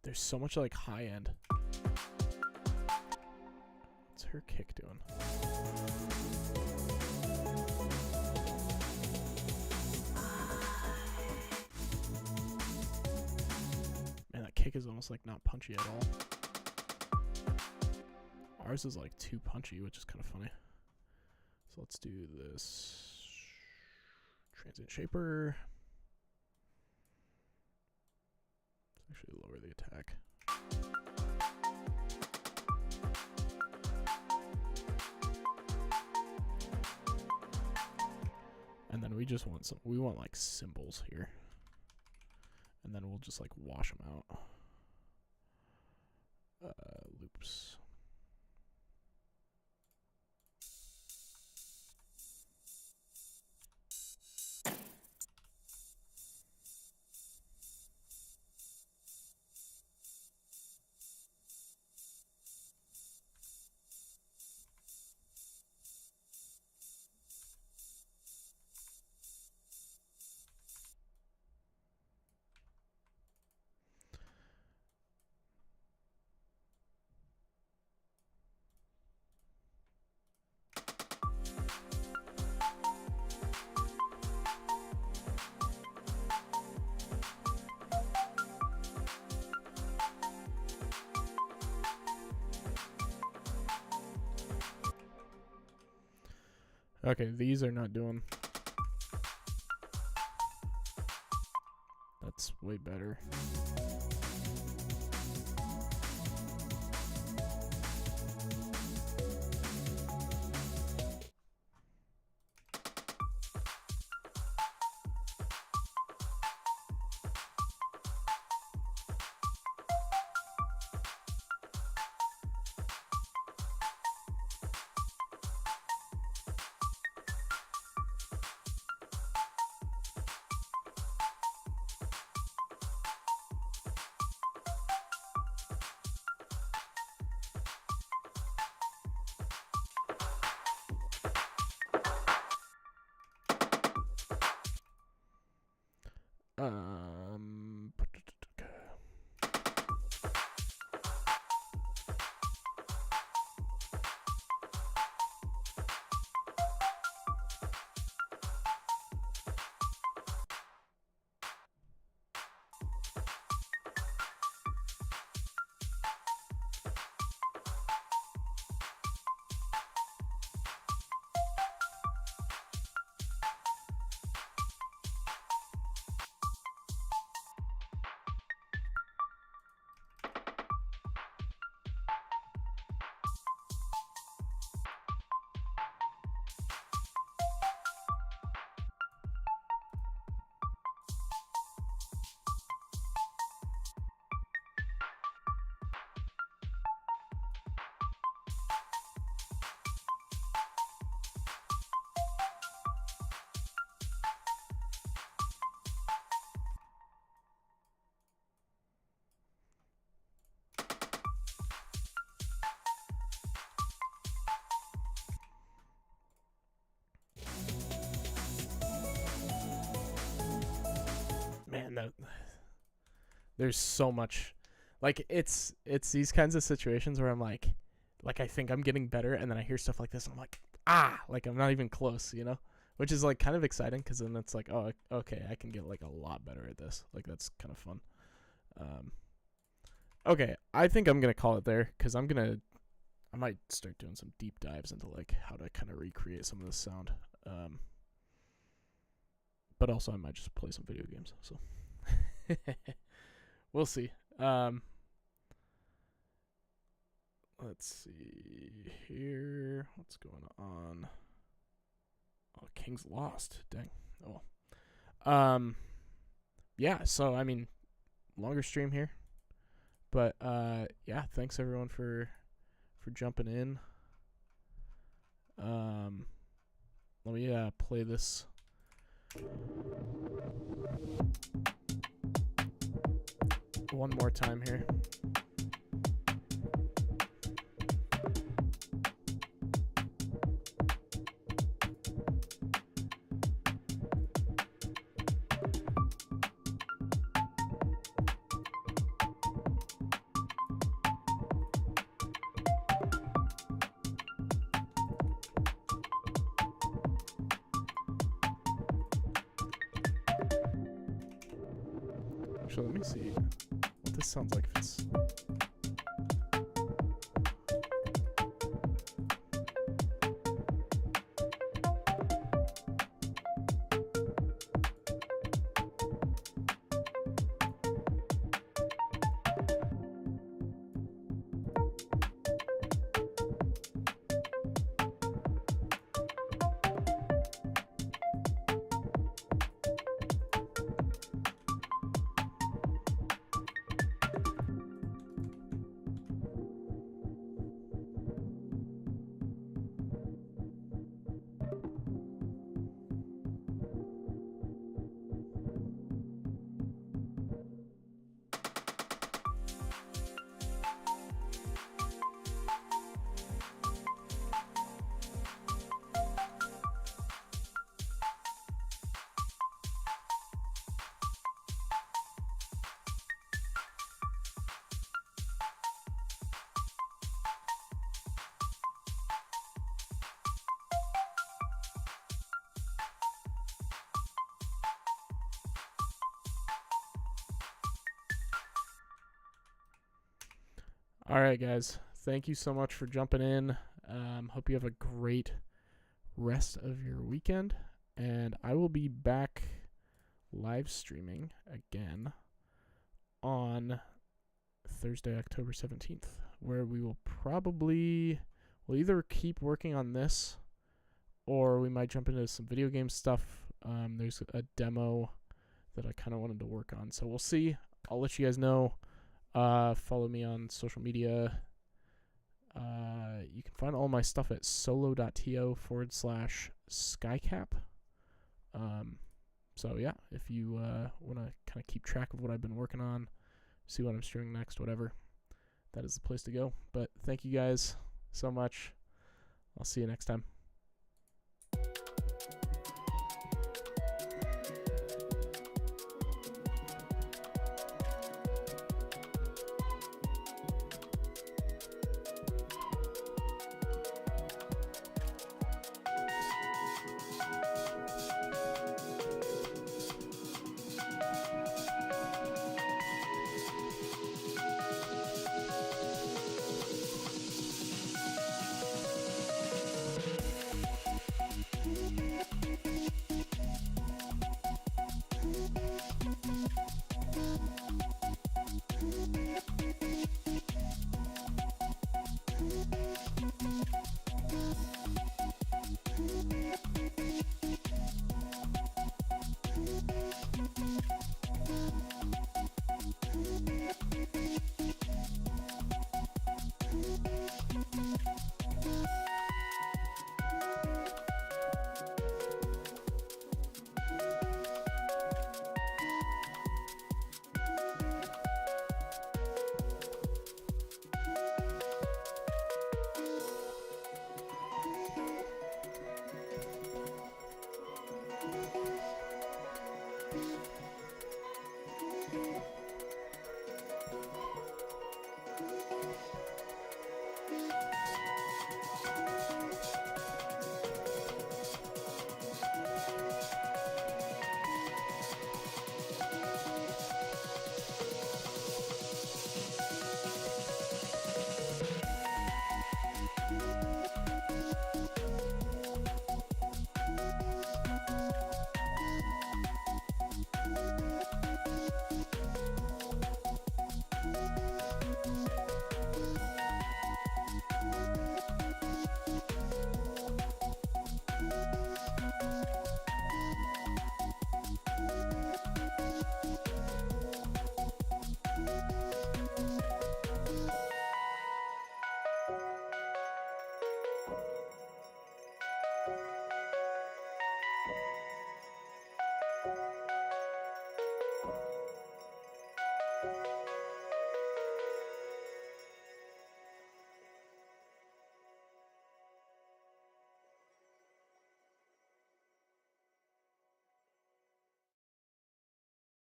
There's so much, like, high end. What's her kick doing? Man, that kick is almost like not punchy at all. Ours is like too punchy, which is kind of funny. So let's do this transient shaper. Let's actually lower the attack. And then we just want some, we want like cymbals here. And then we'll just like wash them out. Loops. Okay, these are not doing. That's way better. Man, that there's so much, like it's these kinds of situations where I'm like I think I'm getting better, and then I hear stuff like this and I'm like I'm not even close, you know, which is like kind of exciting because then it's like, oh, okay, I can get like a lot better at this. Like that's kind of fun. Okay, I think I'm gonna call it there because I might start doing some deep dives into like how to kind of recreate some of this sound. But also I might just play some video games, so we'll see. Let's see here. What's going on? Oh, King's lost. Dang. Oh. Yeah, so I mean, longer stream here. But yeah, thanks everyone for jumping in. Let me play this. One more time here. Actually, let me see what this sounds like if it's... All right, guys. Thank you so much for jumping in. Hope you have a great rest of your weekend. And I will be back live streaming again on Thursday, October 17th, where we will we'll either keep working on this or we might jump into some video game stuff. There's a demo that I kind of wanted to work on. So we'll see. I'll let you guys know. Follow me on social media. You can find all my stuff at solo.to/skycap. So yeah, if you want to kind of keep track of what I've been working on, see what I'm streaming next, whatever, that is the place to go. But thank you guys so much. I'll see you next time.